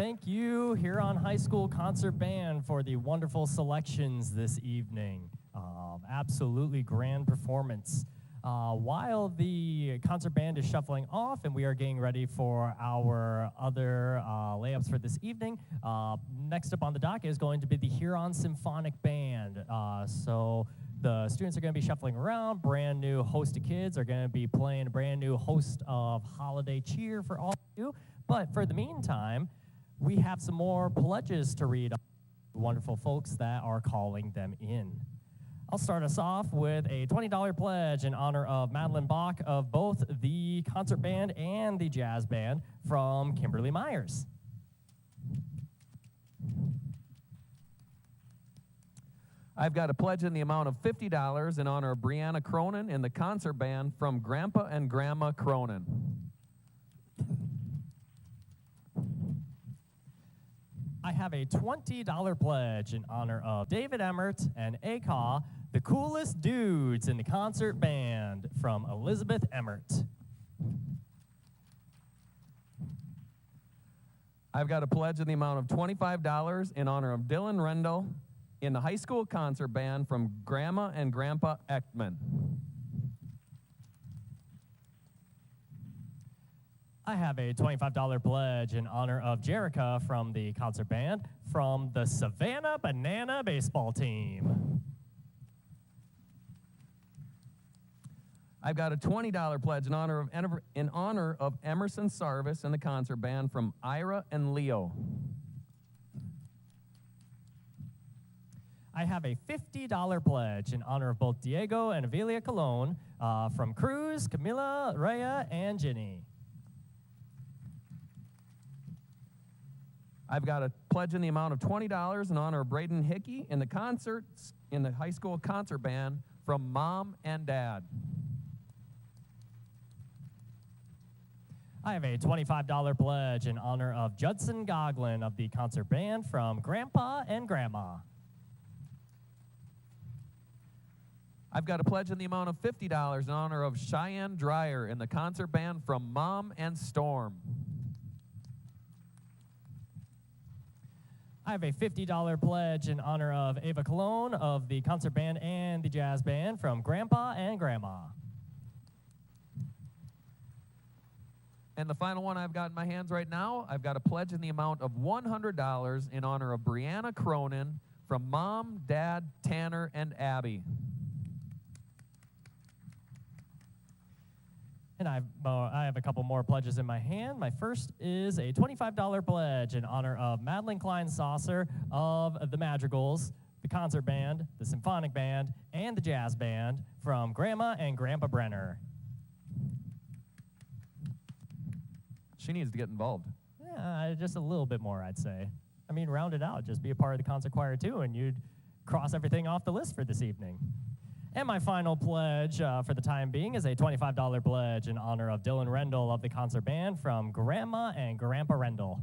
Thank you, Huron High School Concert Band, for the wonderful selections this evening. Absolutely grand performance. While the concert band is shuffling off and we are getting ready for our other layups for this evening, next up on the docket is going to be the Huron Symphonic Band. So the students are going to be shuffling around. Brand new host of kids are going to be playing a brand new host of holiday cheer for all of you. But for the meantime, we have some more pledges to read. Wonderful folks that are calling them in. I'll start us off with a $20 pledge in honor of Madeline Bach of both the concert band and the jazz band from Kimberly Myers. I've got a pledge in the amount of $50 in honor of Brianna Cronin and the concert band from Grandpa and Grandma Cronin. I have a $20 pledge in honor of David Emmert and ACAW, the coolest dudes in the concert band from Elizabeth Emmert. I've got a pledge in the amount of $25 in honor of Dylan Rendell in the high school concert band from Grandma and Grandpa Ekman. I have a $25 pledge in honor of Jerica from the concert band from the Savannah Banana baseball team. I've got a $20 pledge in honor of Emerson Sarvis and the concert band from Ira and Leo. I have a $50 pledge in honor of both Diego and Avilia Colon from Cruz, Camila, Rhea, and Ginny. I've got a pledge in the amount of $20 in honor of Braden Hickey in the high school concert band from Mom and Dad. I have a $25 pledge in honor of Judson Goglin of the concert band from Grandpa and Grandma. I've got a pledge in the amount of $50 in honor of Cheyenne Dreyer in the concert band from Mom and Storm. I have a $50 pledge in honor of Ava Colon of the concert band and the jazz band from Grandpa and Grandma. And the final one I've got in my hands right now, I've got a pledge in the amount of $100 in honor of Brianna Cronin from Mom, Dad, Tanner, and Abby. And I have a couple more pledges in my hand. My first is a $25 pledge in honor of Madeline Klein Saucer of the Madrigals, the concert band, the symphonic band, and the jazz band from Grandma and Grandpa Brenner. She needs to get involved. Yeah, just a little bit more, I'd say. I mean, round it out. Just be a part of the concert choir, too, and you'd cross everything off the list for this evening. And my final pledge for the time being is a $25 pledge in honor of Dylan Rendell of the concert band from Grandma and Grandpa Rendell.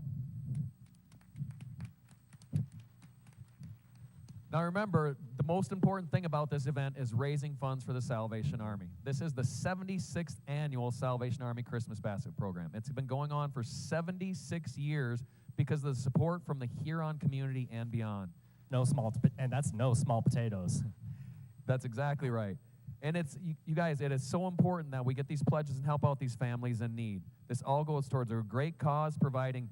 Now remember, the most important thing about this event is raising funds for the Salvation Army. This is the 76th annual Salvation Army Christmas Basket Program. It's been going on for 76 years because of the support from the Huron community and beyond. And that's no small potatoes. That's exactly right. And you guys, it is so important that we get these pledges and help out these families in need. This all goes towards a great cause, providing,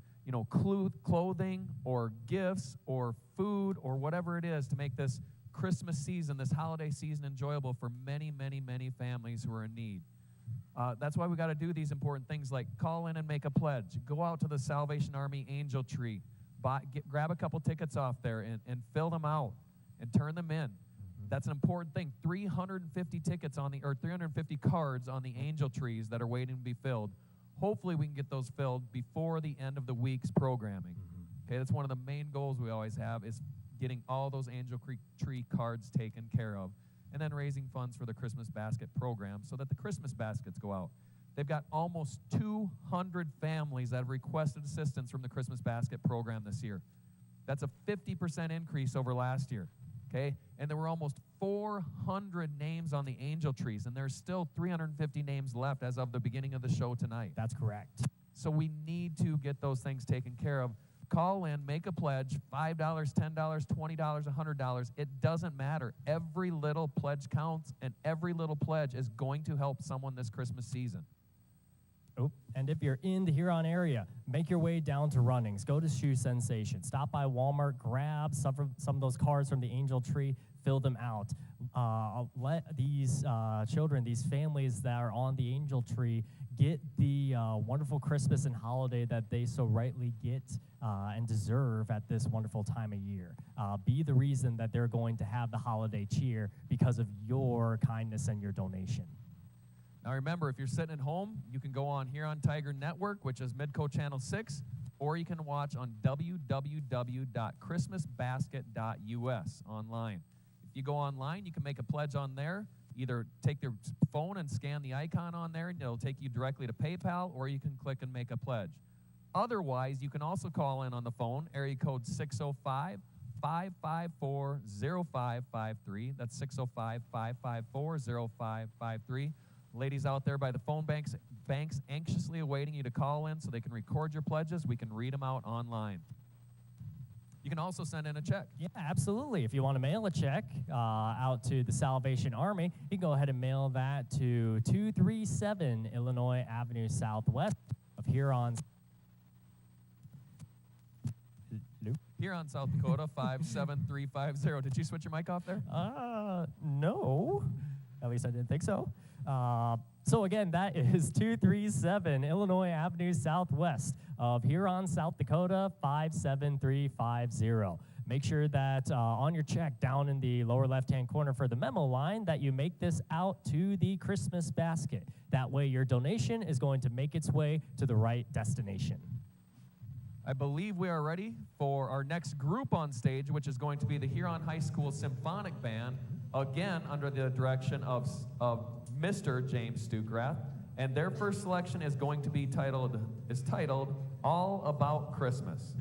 clothing or gifts or food or whatever it is to make this Christmas season, this holiday season enjoyable for many, many, many families who are in need. That's why we got to do these important things like call in and make a pledge. Go out to the Salvation Army Angel Tree. Grab a couple tickets off there and fill them out and turn them in. That's an important thing. 350 cards on the angel trees that are waiting to be filled. Hopefully we can get those filled before the end of the week's programming. Okay, that's one of the main goals we always have is getting all those angel tree cards taken care of and then raising funds for the Christmas basket program so that the Christmas baskets go out. They've got almost 200 families that have requested assistance from the Christmas basket program this year. That's a 50% increase over last year. Okay, and there were almost 400 names on the angel trees, and there's still 350 names left as of the beginning of the show tonight. That's correct. So we need to get those things taken care of Call in, make a pledge, $5, $10, $20, $100. It doesn't matter. Every little pledge counts, and every little pledge is going to help someone this Christmas season. Oh, and if you're in the Huron area, make your way down to Runnings. Go to Shoe Sensation. Stop by Walmart, grab some of those cards from the Angel Tree, fill them out. Let these children, these families that are on the Angel Tree, get the wonderful Christmas and holiday that they so rightly get and deserve at this wonderful time of year. Be the reason that they're going to have the holiday cheer because of your kindness and your donation. Now remember, if you're sitting at home, you can go on Huron Tiger Network, which is Midco Channel 6, or you can watch on www.christmasbasket.us online. If you go online, you can make a pledge on there. Either take your phone and scan the icon on there, and it'll take you directly to PayPal, or you can click and make a pledge. Otherwise, you can also call in on the phone, area code 605-554-0553. That's 605-554-0553. Ladies out there by the phone banks anxiously awaiting you to call in so they can record your pledges. We can read them out online. You can also send in a check. Yeah, absolutely. If you want to mail a check out to the Salvation Army, you can go ahead and mail that to 237 Illinois Avenue Southwest of Huron. Huron, South Dakota, 57350. Did you switch your mic off there? No. At least I didn't think so. So again, that is 237 Illinois Avenue Southwest of Huron, South Dakota, 57350. Make sure that on your check down in the lower left-hand corner for the memo line that you make this out to the Christmas basket. That way your donation is going to make its way to the right destination. I believe we are ready for our next group on stage, which is going to be the Huron High School Symphonic Band, again under the direction of Mr. James Stukrath, and their first selection is going to be titled All About Christmas.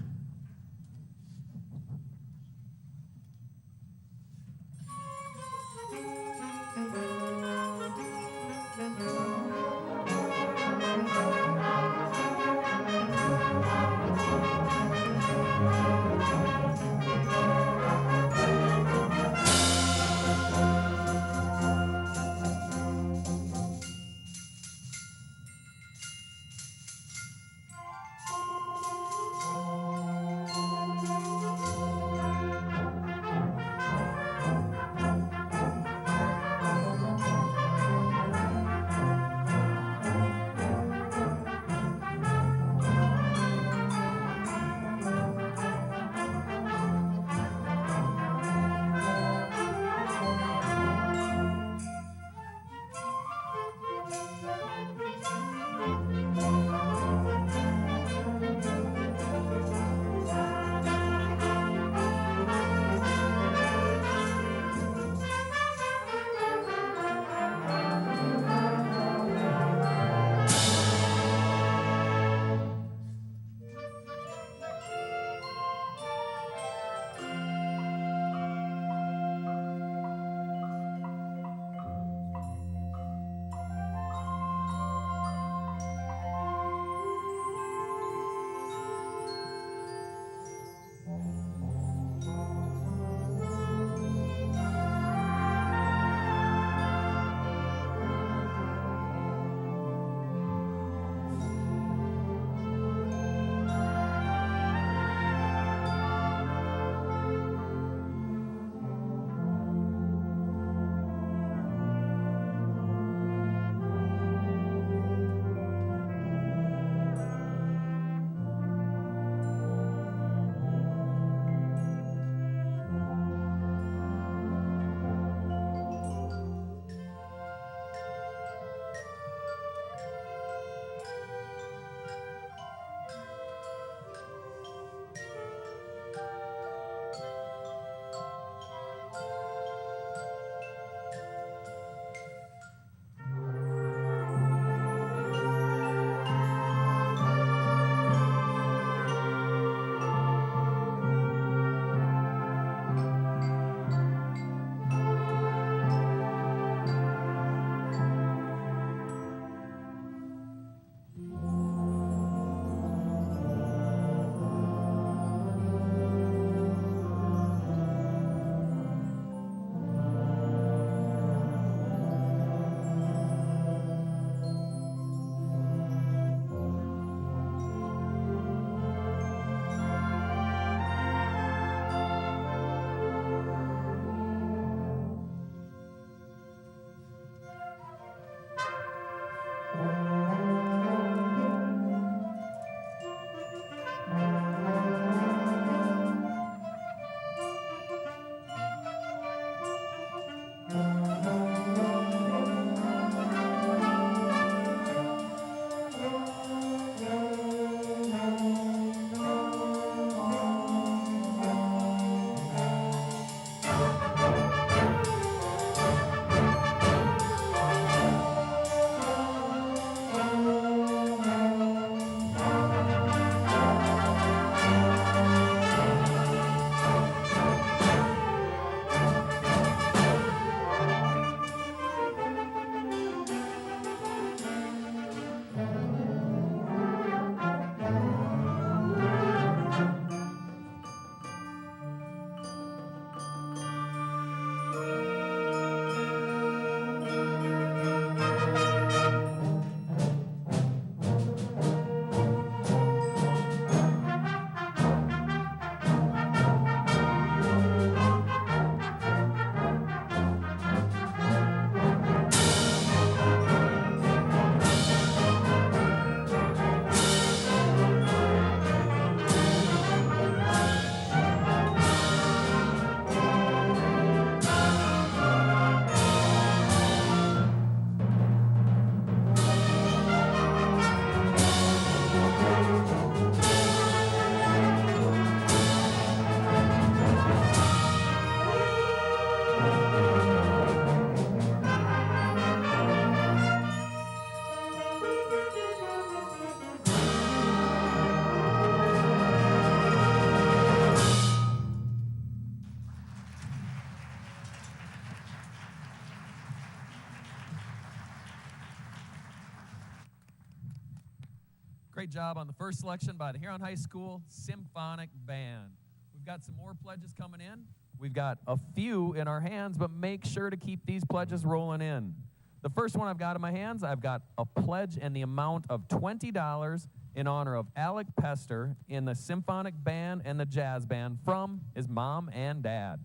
Great job on the first selection by the Huron High School Symphonic Band. We've got some more pledges coming in. We've got a few in our hands, but make sure to keep these pledges rolling in. The first one I've got in my hands, I've got a pledge in the amount of $20 in honor of Alec Pester in the Symphonic Band and the Jazz Band from his mom and dad.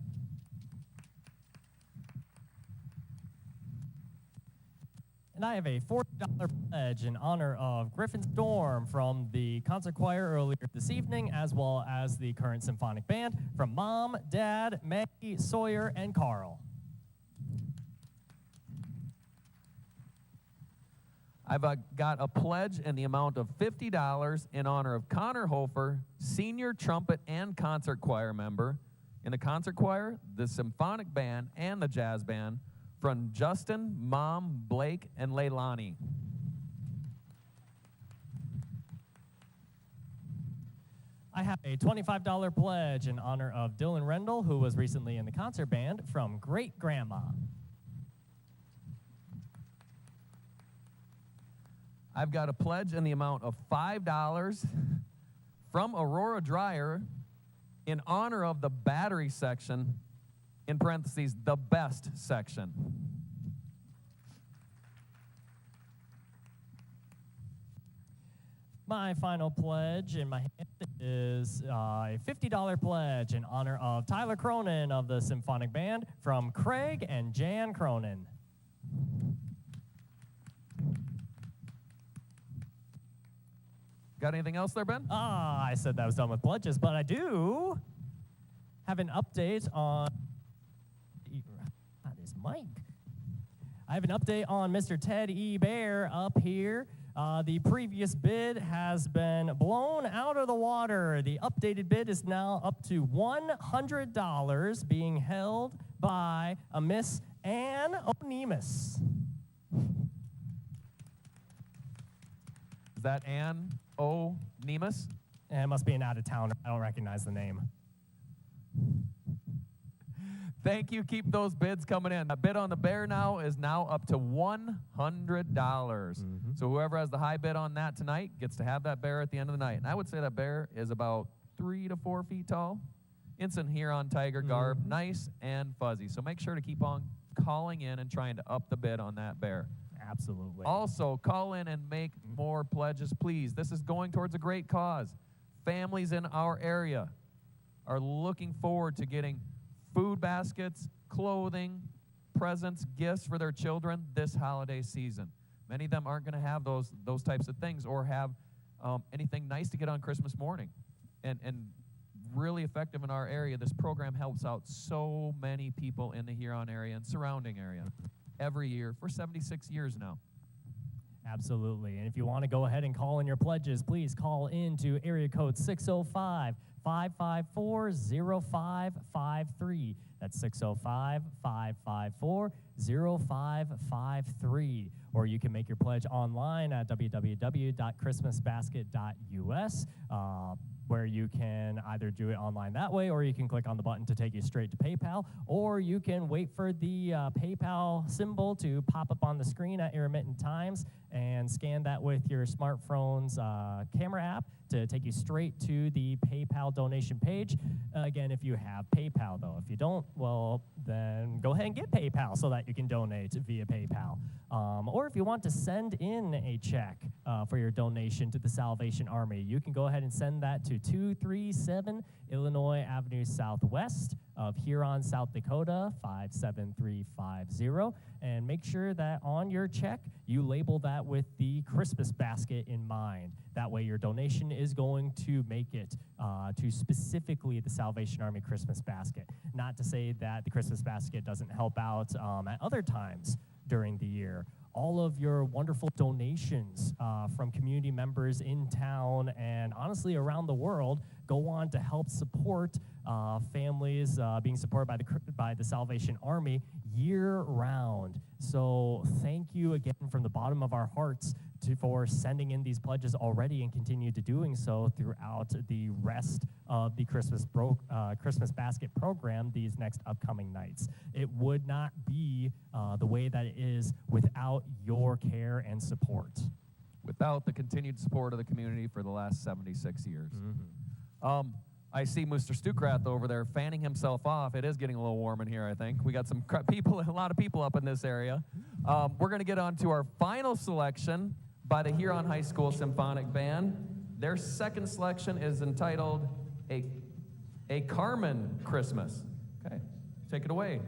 And I have a $40 pledge in honor of Griffin Storm from the concert choir earlier this evening, as well as the current symphonic band from Mom, Dad, Maggie, Sawyer, and Carl. I've got a pledge in the amount of $50 in honor of Connor Hofer, senior trumpet and concert choir member in the concert choir, the symphonic band, and the jazz band from Justin, Mom, Blake, and Leilani. I have a $25 pledge in honor of Dylan Rendell, who was recently in the concert band, from Great Grandma. I've got a pledge in the amount of $5 from Aurora Dreyer in honor of the battery section, in parentheses, the best section. My final pledge in my hand is a $50 pledge in honor of Tyler Cronin of the Symphonic Band from Craig and Jan Cronin. Got anything else there, Ben? I said that I was done with pledges, but I do have an update on... That is Mike. I have an update on Mr. Ted E. Bear up here. The previous bid has been blown out of the water. The updated bid is now up to $100, being held by a Miss Ann O'Nemus. Is that Ann O. Nemus? And it must be an out-of-towner. I don't recognize the name. Thank you. Keep those bids coming in. The bid on the bear now is now up to $100. So whoever has the high bid on that tonight gets to have that bear at the end of the night. And I would say that bear is about 3 to 4 feet tall. It's in Huron tiger garb, nice and fuzzy. So make sure to keep on calling in and trying to up the bid on that bear. Absolutely. Also, call in and make more pledges, please. This is going towards a great cause. Families in our area are looking forward to getting food baskets, clothing, presents, gifts for their children this holiday season. Many of them aren't going to have those types of things or have anything nice to get on Christmas morning. And really effective in our area, this program helps out so many people in the Huron area and surrounding area every year for 76 years now. Absolutely. And if you want to go ahead and call in your pledges, please call in to area code 605-554-0553. That's 605-554-0553. Or you can make your pledge online at www.christmasbasket.us, where you can either do it online that way, or you can click on the button to take you straight to PayPal, or you can wait for the PayPal symbol to pop up on the screen at intermittent times and scan that with your smartphone's camera app to take you straight to the PayPal donation page. Again, if you have PayPal, though. If you don't, well, then go ahead and get PayPal so that you can donate via PayPal. Or if you want to send in a check for your donation to the Salvation Army, you can go ahead and send that to 237 Illinois Avenue Southwest of Huron, South Dakota, 57350. And make sure that on your check, you label that with the Christmas basket in mind. That way your donation is going to make it to specifically the Salvation Army Christmas basket. Not to say that the Christmas basket doesn't help out at other times during the year. All of your wonderful donations from community members in town and honestly around the world go on to help support families being supported by the Salvation Army year-round. So thank you again from the bottom of our hearts for sending in these pledges already and continue to doing so throughout the rest of the Christmas Basket program these next upcoming nights. It would not be the way that it is without your care and support. without the continued support of the community for the last 76 years. I see Mr. Stukrath over there fanning himself off. It is getting a little warm in here, I think. We got some people, a lot of people up in this area. We're going to get on to our final selection by the Huron High School Symphonic Band. Their second selection is entitled A Carmen Christmas. Okay, take it away.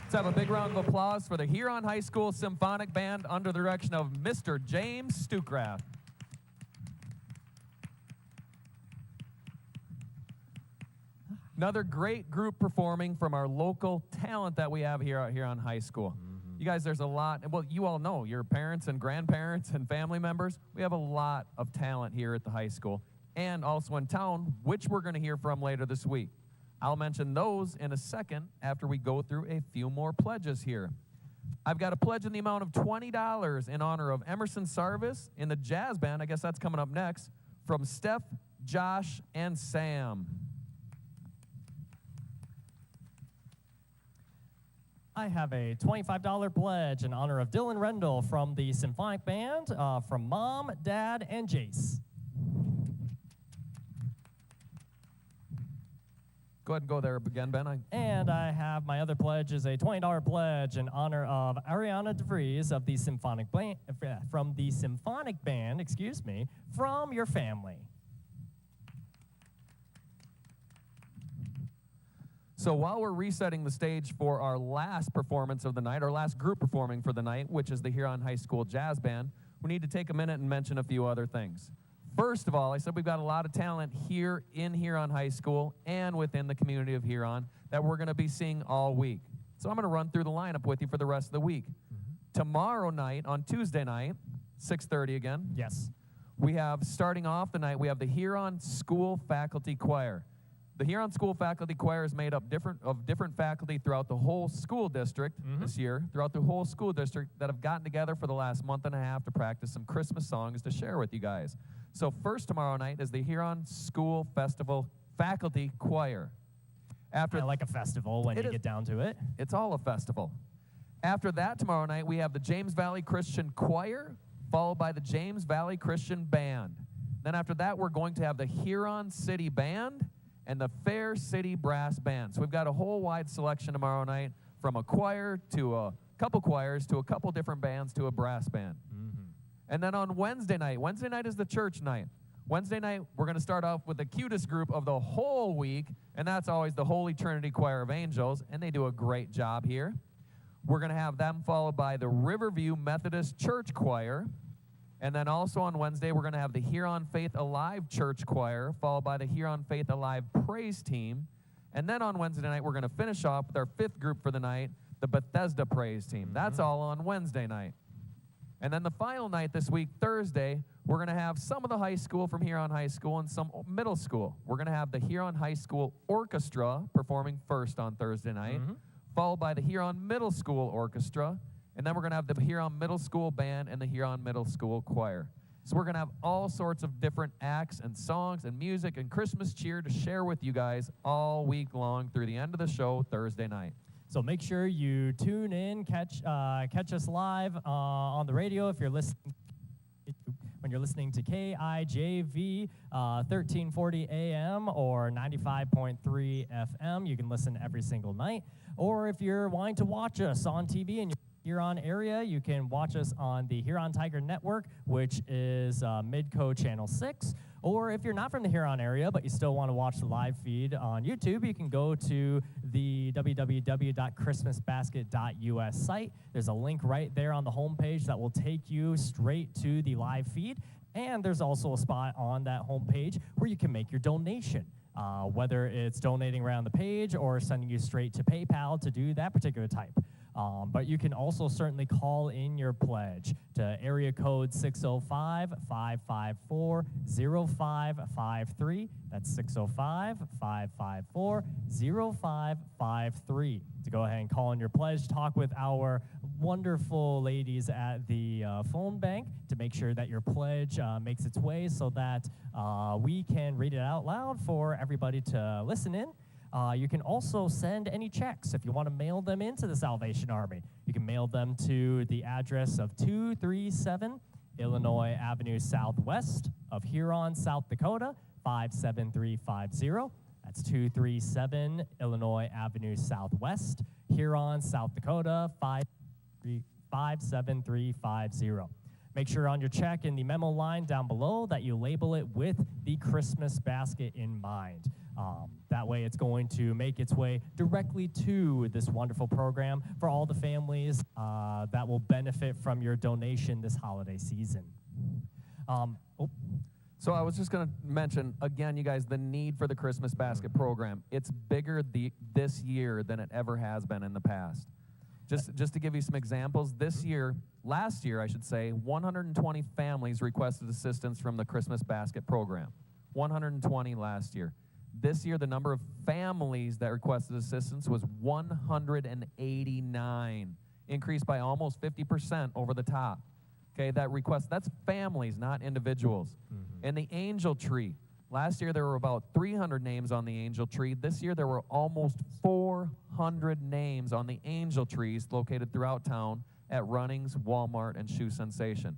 Let's have a big round of applause for the Huron High School Symphonic Band under the direction of Mr. James Stukrath. Another great group performing from our local talent that we have here at Huron High School. You guys, there's a lot, well, you all know, your parents and grandparents and family members, we have a lot of talent here at the high school and also in town, which we're going to hear from later this week. I'll mention those in a second after we go through a few more pledges here. I've got a pledge in the amount of $20 in honor of Emerson Sarvis in the jazz band, I guess that's coming up next, from Steph, Josh, and Sam. I have a $25 pledge in honor of Dylan Rendell from the Symphonic Band, from Mom, Dad, and Jace. Go ahead and go there again, Ben. And I have my other pledge is a $20 pledge in honor of Ariana DeVries of the Symphonic Band, from the Symphonic Band, from your family. So while we're resetting the stage for our last performance of the night, our last group performing for the night, which is the Huron High School Jazz Band, we need to take a minute and mention a few other things. First of all, I said we've got a lot of talent here in Huron High School and within the community of Huron that we're going to be seeing all week. So I'm going to run through the lineup with you for the rest of the week. Tomorrow night, on Tuesday night, 6:30 again. Yes. We have, starting off the night, we have the Huron School Faculty Choir. The Huron School Faculty Choir is made up of different faculty throughout the whole school district this year, throughout the whole school district that have gotten together for the last month and a half to practice some Christmas songs to share with you guys. So first tomorrow night is the Huron School Festival Faculty Choir. After I like a festival when you get down to it. It's all a festival. After that, tomorrow night, we have the James Valley Christian Choir, followed by the James Valley Christian Band. Then after that, we're going to have the Huron City Band and the Fair City Brass Band. So we've got a whole wide selection tomorrow night, from a choir to a couple choirs to a couple different bands to a brass band. And then on Wednesday night is the church night. Wednesday night, we're going to start off with the cutest group of the whole week, and that's always the Holy Trinity Choir of Angels, and they do a great job here. We're going to have them followed by the Riverview Methodist Church Choir. And then also on Wednesday, we're going to have the Huron Faith Alive Church Choir, followed by the Huron Faith Alive Praise Team. And then on Wednesday night, we're going to finish off with our fifth group for the night, the Bethesda Praise Team. That's all on Wednesday night. And then the final night this week, Thursday, we're going to have some of the high school from Huron High School and some middle school. We're going to have the Huron High School Orchestra performing first on Thursday night, followed by the Huron Middle School Orchestra. And then we're going to have the Huron Middle School Band and the Huron Middle School Choir. So we're going to have all sorts of different acts and songs and music and Christmas cheer to share with you guys all week long through the end of the show Thursday night. So make sure you tune in, catch us live on the radio if you're listening. When you're listening to KIJV 1340 AM or 95.3 FM, you can listen every single night. Or if you're wanting to watch us on TV and you're Huron area, you can watch us on the Huron Tiger Network, which is Midco Channel 6. Or if you're not from the Huron area, but you still want to watch the live feed on YouTube, you can go to the www.christmasbasket.us site. There's a link right there on the homepage that will take you straight to the live feed. And there's also a spot on that homepage where you can make your donation. Whether it's donating around the page or sending you straight to PayPal to do that particular type. But you can also certainly call in your pledge to area code 605-554-0553. That's 605-554-0553. To go ahead and call in your pledge, talk with our wonderful ladies at the phone bank to make sure that your pledge makes its way so that we can read it out loud for everybody to listen in. You can also send any checks if you want to mail them into the Salvation Army. You can mail them to the address of 237 Illinois Avenue Southwest of Huron, South Dakota, 57350. That's 237 Illinois Avenue Southwest, Huron, South Dakota, 57350. Make sure on your check in the memo line down below that you label it with the Christmas basket in mind. That way it's going to make its way directly to this wonderful program for all the families that will benefit from your donation this holiday season. So I was just going to mention, again, you guys, the need for the Christmas basket program. It's bigger this year than it ever has been in the past. Just to give you some examples, last year, I should say, 120 families requested assistance from the Christmas basket program. 120 last year. This year, the number of families that requested assistance was 189, increased by almost 50% over the top. Okay, that's families, not individuals. And the angel tree. Last year, there were about 300 names on the angel tree. This year, there were almost 400 names on the angel trees located throughout town at Runnings, Walmart, and Shoe Sensation.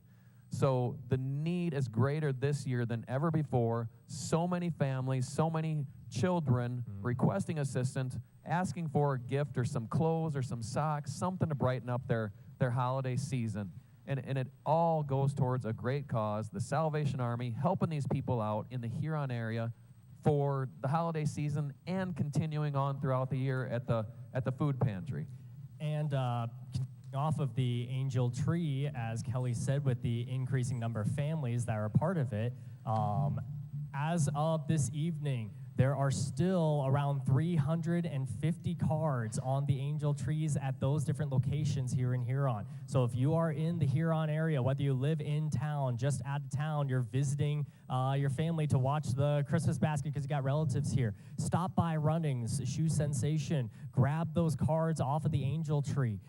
So the need is greater this year than ever before. So many families, so many children requesting assistance, asking for a gift or some clothes or some socks, something to brighten up their holiday season. And it all goes towards a great cause, the Salvation Army, helping these people out in the Huron area for the holiday season and continuing on throughout the year at the food pantry. And off of the angel tree, as Kelly said, with the increasing number of families that are a part of it, as of this evening, there are still around 350 cards on the angel trees at those different locations here in Huron. So if you are in the Huron area, whether you live in town, just out of town, you're visiting your family to watch the Christmas basket because you got relatives here, stop by Runnings, Shoe Sensation, grab those cards off of the angel tree.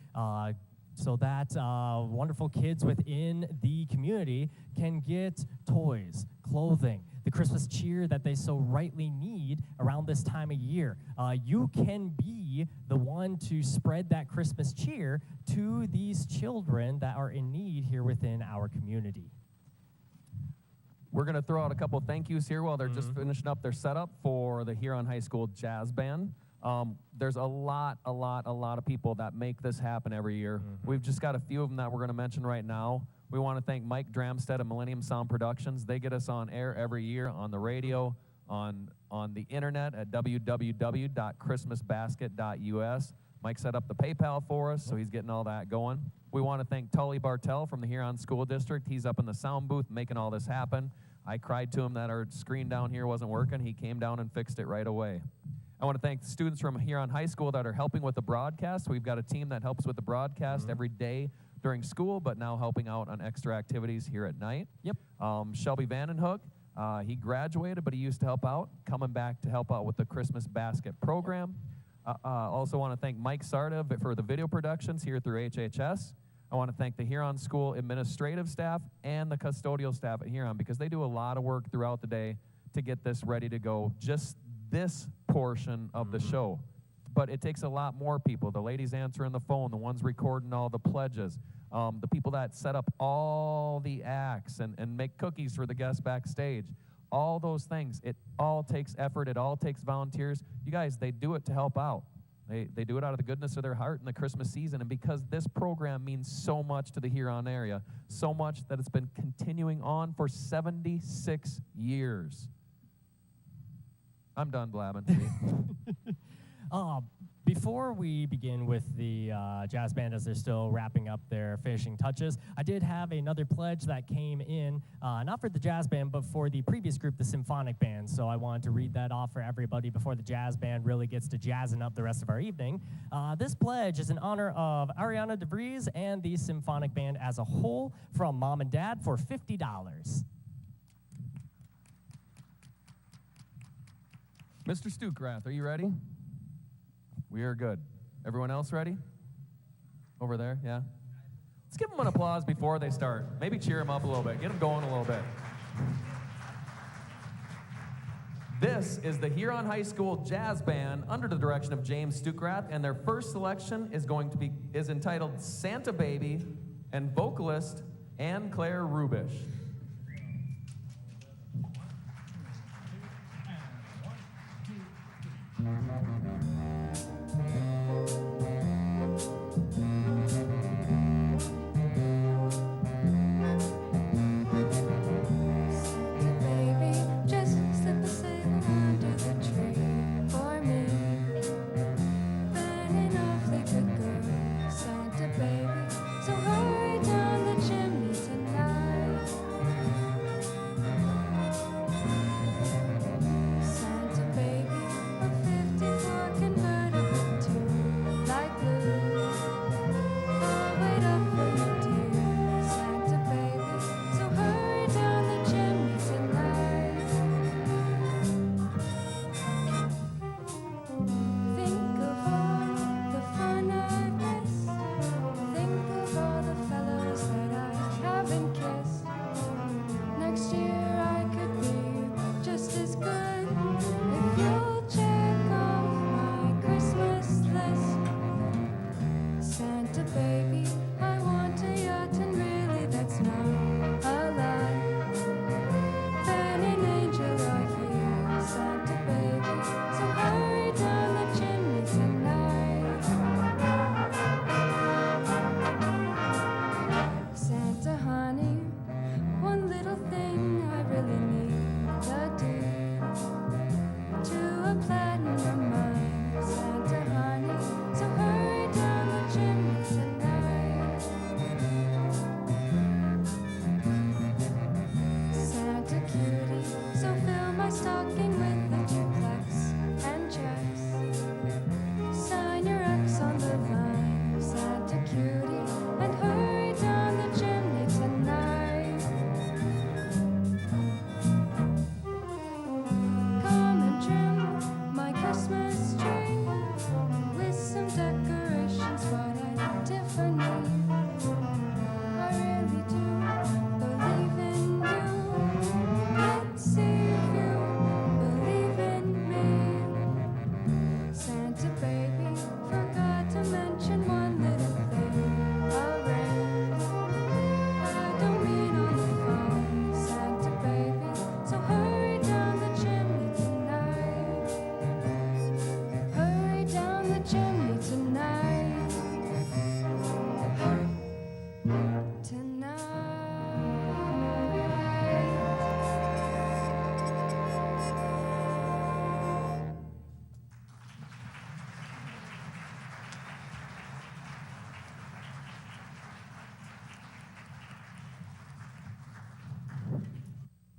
So that wonderful kids within the community can get toys, clothing, the Christmas cheer that they so rightly need around this time of year. You can be the one to spread that Christmas cheer to these children that are in need here within our community. We're going to throw out a couple thank yous here while they're just finishing up their setup for the Huron High School Jazz Band. There's a lot of people that make this happen every year. We've just got a few of them that we're going to mention right now. We want to thank Mike Dramstead of Millennium Sound Productions. They get us on air every year on the radio, on the internet at www.christmasbasket.us. Mike set up the PayPal for us, so he's getting all that going. We want to thank Tully Bartell from the Huron School District. He's up in the sound booth making all this happen. I cried to him that our screen down here wasn't working. He came down and fixed it right away. I want to thank the students from Huron High School that are helping with the broadcast. We've got a team that helps with the broadcast every day during school, but now helping out on extra activities here at night. Yep. Shelby Vandenhoek, he graduated, but he used to help out, coming back to help out with the Christmas basket program. Also want to thank Mike Sarda for the video productions here through HHS. I want to thank the Huron School administrative staff and the custodial staff at Huron because they do a lot of work throughout the day to get this ready to go. Just this portion of the show. But it takes a lot more people. The ladies answering the phone, the ones recording all the pledges, the people that set up all the acts and make cookies for the guests backstage. All those things. It all takes effort. It all takes volunteers. You guys, they do it to help out. They do it out of the goodness of their heart in the Christmas season. And because this program means so much to the Huron area, so much that it's been continuing on for 76 years. I'm done blabbing. Before we begin with the jazz band as they're still wrapping up their finishing touches, I did have another pledge that came in, not for the jazz band, but for the previous group, the Symphonic Band. So I wanted to read that off for everybody before the jazz band really gets to jazzing up the rest of our evening. This pledge is in honor of Ariana DeVries and the Symphonic Band as a whole from Mom and Dad for $50. Mr. Stukrath, are you ready? We are good. Everyone else ready? Over there, yeah? Let's give them an applause before they start. Maybe cheer them up a little bit. Get them going a little bit. This is the Huron High School Jazz Band under the direction of James Stukrath, and their first selection is entitled Santa Baby, and vocalist Anne Claire Rubish. Santa honey, one little thing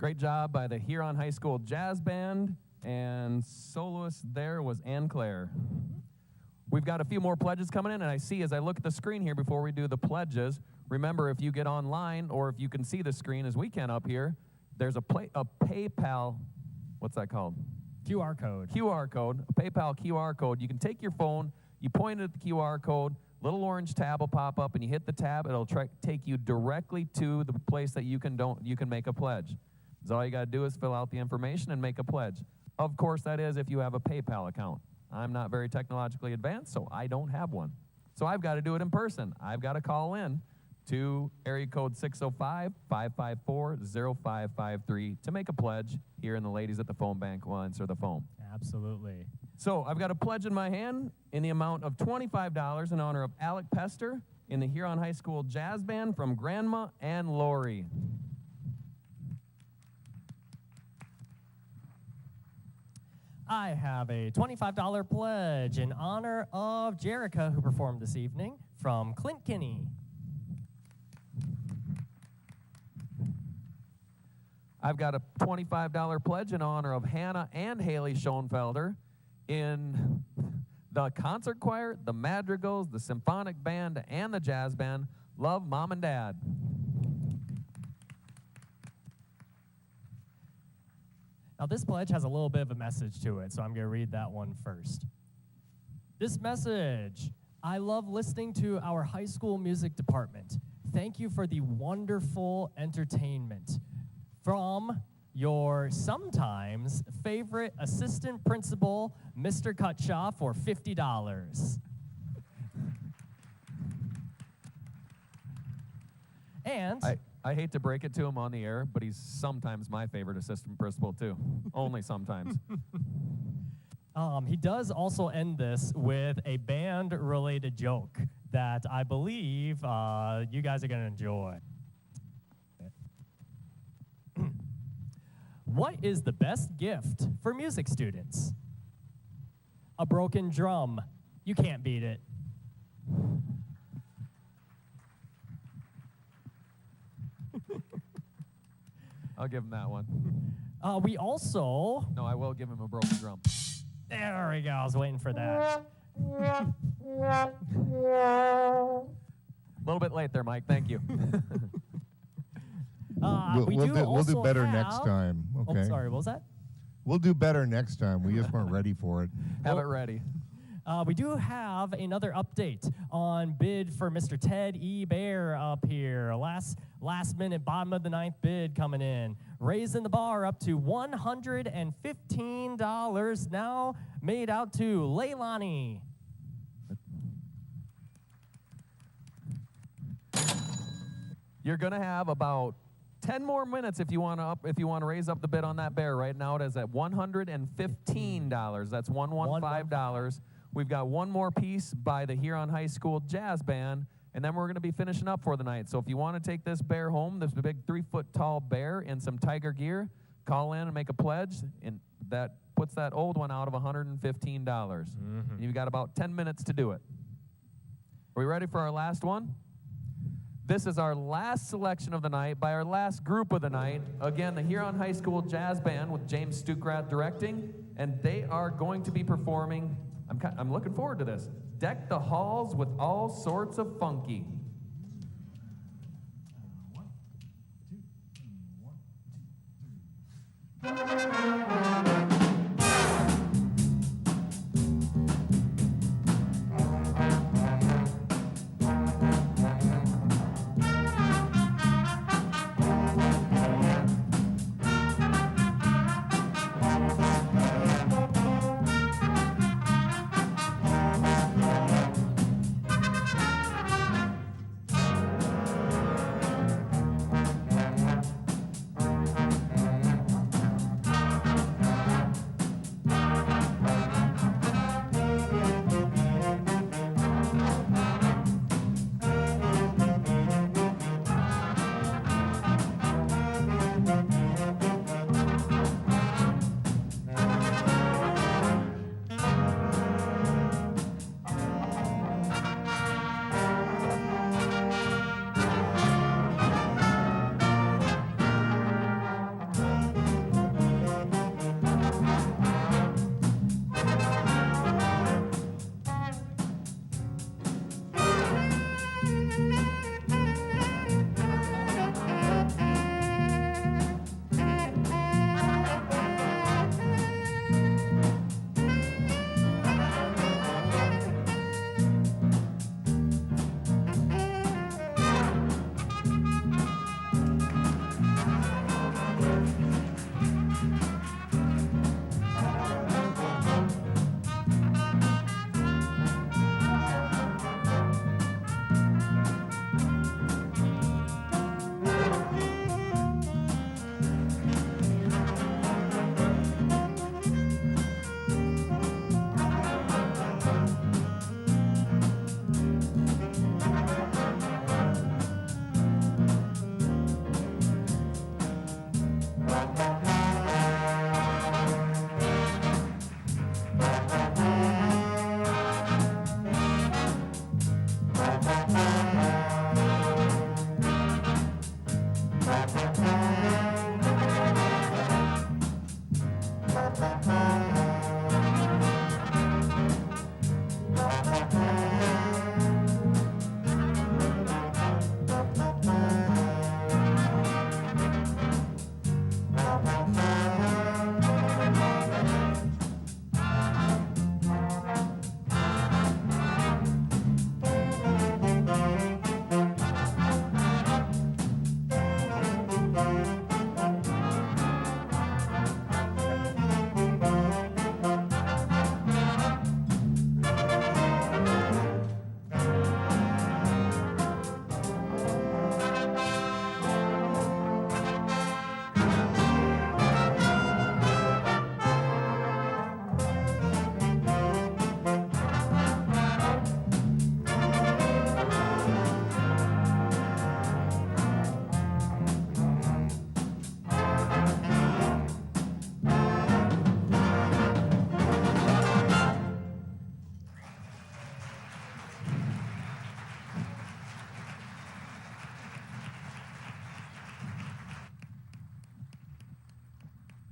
Great job by the Huron High School Jazz Band, and soloist there was Ann Claire. We've got a few more pledges coming in, and I see as I look at the screen here before we do the pledges, remember if you get online or if you can see the screen as we can up here, there's a PayPal, what's that called? QR code. QR code, a PayPal QR code. You can take your phone, you point it at the QR code, little orange tab will pop up, and you hit the tab, it'll take you directly to the place that you can make a pledge. So all you got to do is fill out the information and make a pledge. Of course, that is if you have a PayPal account. I'm not very technologically advanced, so I don't have one. So I've got to do it in person. I've got to call in to area code 605-554-0553 to make a pledge here, and the ladies at the phone bank will answer the phone. Absolutely. So I've got a pledge in my hand in the amount of $25 in honor of Alec Pester in the Huron High School Jazz Band from Grandma and Lori. I have a $25 pledge in honor of Jerica, who performed this evening, from Clint Kinney. I've got a $25 pledge in honor of Hannah and Haley Schoenfelder in the concert choir, the Madrigals, the Symphonic Band, and the Jazz Band. Love, Mom and Dad. Now, this pledge has a little bit of a message to it, so I'm going to read that one first. This message: I love listening to our high school music department. Thank you for the wonderful entertainment. From your sometimes favorite assistant principal, Mr. Cutshaw, for $50. And I hate to break it to him on the air, but he's sometimes my favorite assistant principal, too. Only sometimes. He does also end this with a band-related joke that I believe you guys are going to enjoy. What is the best gift for music students? A broken drum. You can't beat it. I'll give him that one. We also... No, I will give him a broken drum. There we go. I was waiting for that. A little bit late there, Mike. Thank you. We'll do better next time. Okay. Oh, sorry. What was that? We'll do better next time. We just weren't ready for it. Have it ready. We do have another update on bid for Mr. Ted E. Bear up here. Last minute, bottom of the ninth bid coming in. Raising the bar up to $115 now made out to Leilani. You're going to have about 10 more minutes if you want to raise up the bid on that bear. Right now it is at $115. That's $115. We've got one more piece by the Huron High School Jazz Band, and then we're going to be finishing up for the night. So if you want to take this bear home, this big 3-foot-tall bear in some tiger gear, call in and make a pledge, and that puts that old one out of $115. And you've got about 10 minutes to do it. Are we ready for our last one? This is our last selection of the night by our last group of the night. Again, the Huron High School Jazz Band with James Stukrath directing, and they are going to be performing, I'm looking forward to this, Deck the Halls with All Sorts of Funky.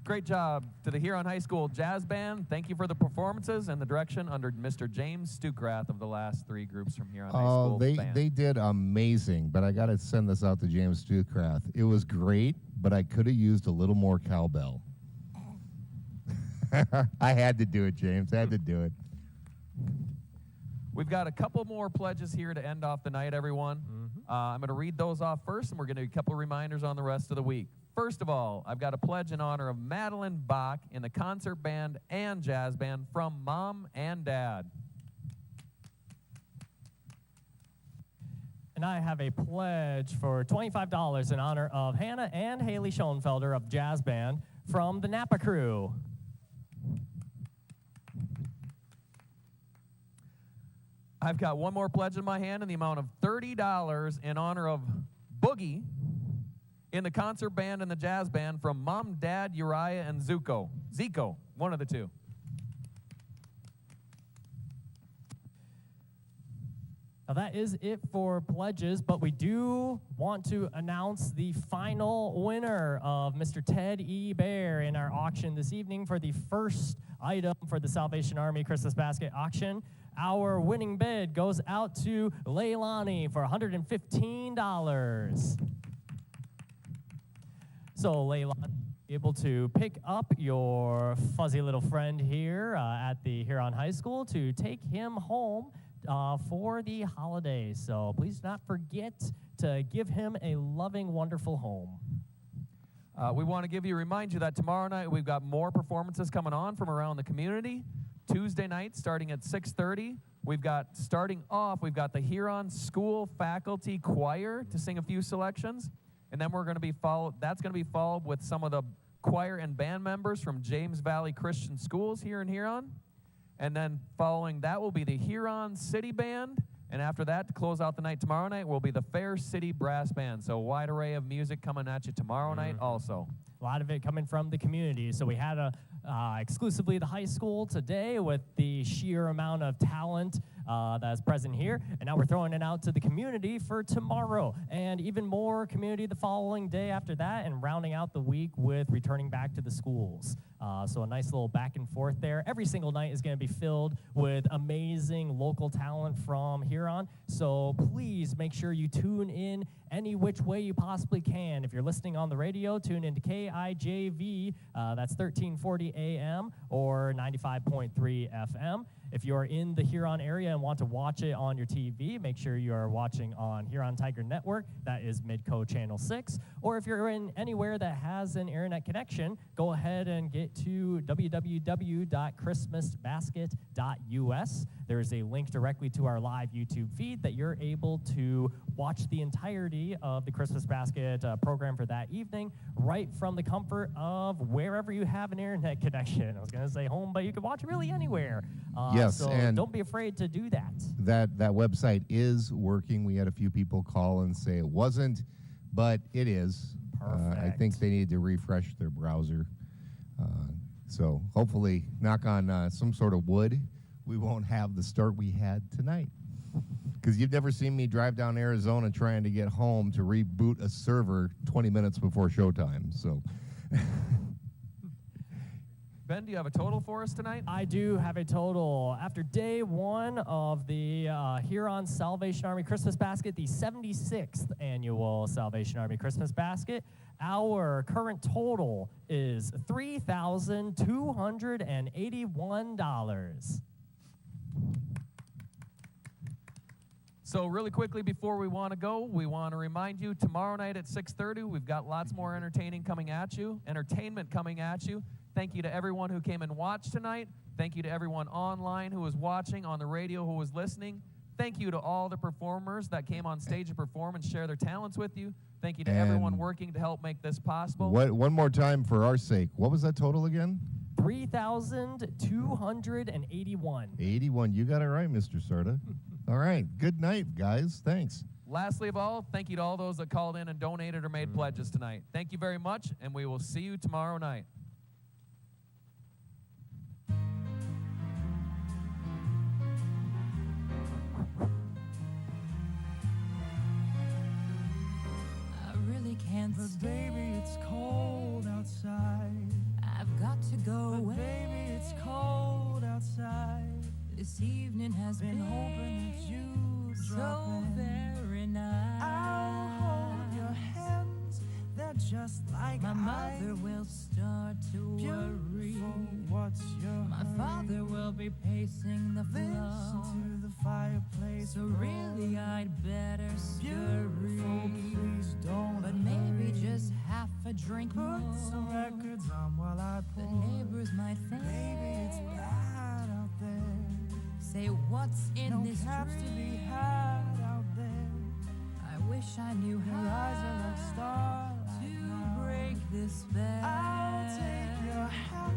Great job to the Huron High School Jazz Band. Thank you for the performances and the direction under Mr. James Stukrath of the last three groups from Huron High School Band. They did amazing, but I got to send this out to James Stukrath. It was great, but I could have used a little more cowbell. I had to do it, James. I had to do it. We've got a couple more pledges here to end off the night, everyone. I'm going to read those off first, and we're going to do a couple of reminders on the rest of the week. First of all, I've got a pledge in honor of Madeline Bach in the concert band and jazz band from Mom and Dad. And I have a pledge for $25 in honor of Hannah and Haley Schoenfelder of Jazz Band from the Napa Crew. I've got one more pledge in my hand in the amount of $30 in honor of Boogie in the concert band and the jazz band from Mom, Dad, Uriah, and Zico, one of the two. Now that is it for pledges, but we do want to announce the final winner of Mr. Ted E. Bear in our auction this evening for the first item for the Salvation Army Christmas Basket auction. Our winning bid goes out to Leilani for $115. So Leilani, able to pick up your fuzzy little friend here at the Huron High School to take him home for the holidays. So please do not forget to give him a loving, wonderful home. We want to remind you that tomorrow night we've got more performances coming on from around the community. Tuesday night starting at 6:30. Starting off, we've got the Huron School Faculty Choir to sing a few selections. And then that's going to be followed with some of the choir and band members from James Valley Christian Schools here in Huron. And then following that will be the Huron City Band. And after that, to close out the night tomorrow night, will be the Fair City Brass Band. So a wide array of music coming at you tomorrow night also. A lot of it coming from the community. So we had exclusively the high school today with the sheer amount of talent that's present here. And now we're throwing it out to the community for tomorrow. And even more community the following day after that, and rounding out the week with returning back to the schools. So a nice little back and forth there. Every single night is going to be filled with amazing local talent from Huron. So please make sure you tune in any which way you possibly can. If you're listening on the radio, tune into KIJV, that's 1340 AM or 95.3 FM. If you're in the Huron area and want to watch it on your TV, make sure you are watching on Huron Tiger Network. That is Midco Channel 6. Or if you're in anywhere that has an internet connection, go ahead and get to www.christmasbasket.us. There's a link directly to our live YouTube feed that you're able to watch the entirety of the Christmas Basket program for that evening right from the comfort of wherever you have an internet connection. I was going to say home, but you can watch really anywhere. Yes, so and don't be afraid to do that. That website is working. We had a few people call and say it wasn't, but it is. I think they need to refresh their browser. So hopefully, knock on some sort of wood, we won't have the start we had tonight. Because you've never seen me drive down Arizona trying to get home to reboot a server 20 minutes before showtime. So. Ben, do you have a total for us tonight? I do have a total. After day one of the Huron Salvation Army Christmas Basket, the 76th annual Salvation Army Christmas Basket, our current total is $3,281. So really quickly before we want to go, we want to remind you tomorrow night at 6:30, we've got lots more entertainment coming at you. Thank you to everyone who came and watched tonight. Thank you to everyone online who was watching, on the radio who was listening. Thank you to all the performers that came on stage to perform and share their talents with you. Thank you to everyone working to help make this possible. One more time for our sake. What was that total again? 3,281. 81. You got it right, Mr. Serta. All right. Good night, guys. Thanks. Lastly of all, thank you to all those that called in and donated or made pledges tonight. Thank you very much, and we will see you tomorrow night. I really can't But stay. baby, it's cold outside. I've mother will start to worry. What's your My father will be pacing the floor. Listen to the fireplace. So really I'd better Beautiful, scurry. please don't But maybe hurry. just half a drink Put more. some records on while I The pour. neighbors might think. Baby, it's bad out there. Say what's in No this caps to be drink? had out there. I wish I knew Your eyes are like how starlight to now. break this spell. I'll take your hat.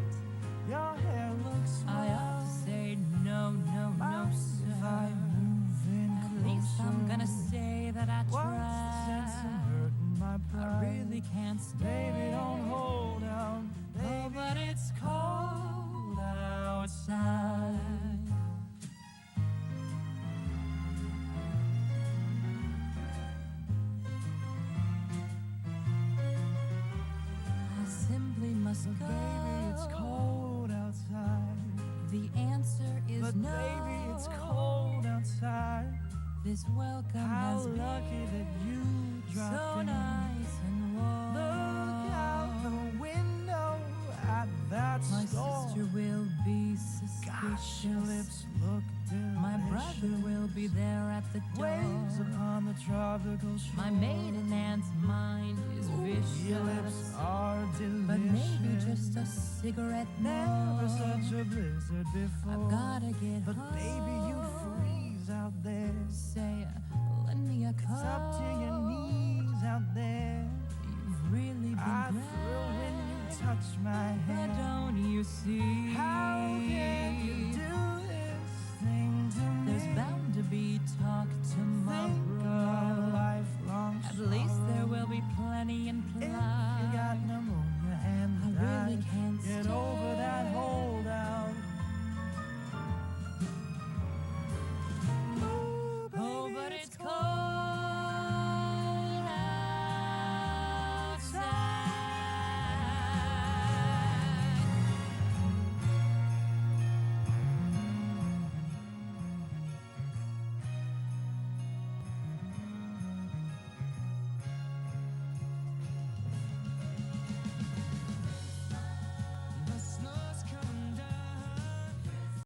Your hair looks I swell. ought to say no, no, no, Mind if I sir. move in At least I'm closer? gonna say that I What's the sense in tried. hurting my I pride? really can't stay. Baby, don't hold out. Oh, Baby, but it's cold outside. I simply must but go. baby, it's cold outside. The answer is But no. baby, it's cold outside. This welcome How has lucky been that you dropped so in. nice and warm. Look out the window at that My store. sister will be Gosh, your suspicious. lips look delicious. My brother will be there at the door. Waves upon the tropical shore. My maiden aunt's mind is vicious. Your lips are delicious. But maybe just a cigarette Never more. such a blizzard before. I've gotta get But home. baby, you'd freeze out there. Say, lend me a cup. It's up to your knees out there. You've really been I great. thrill when you touch my But hand. don't you see?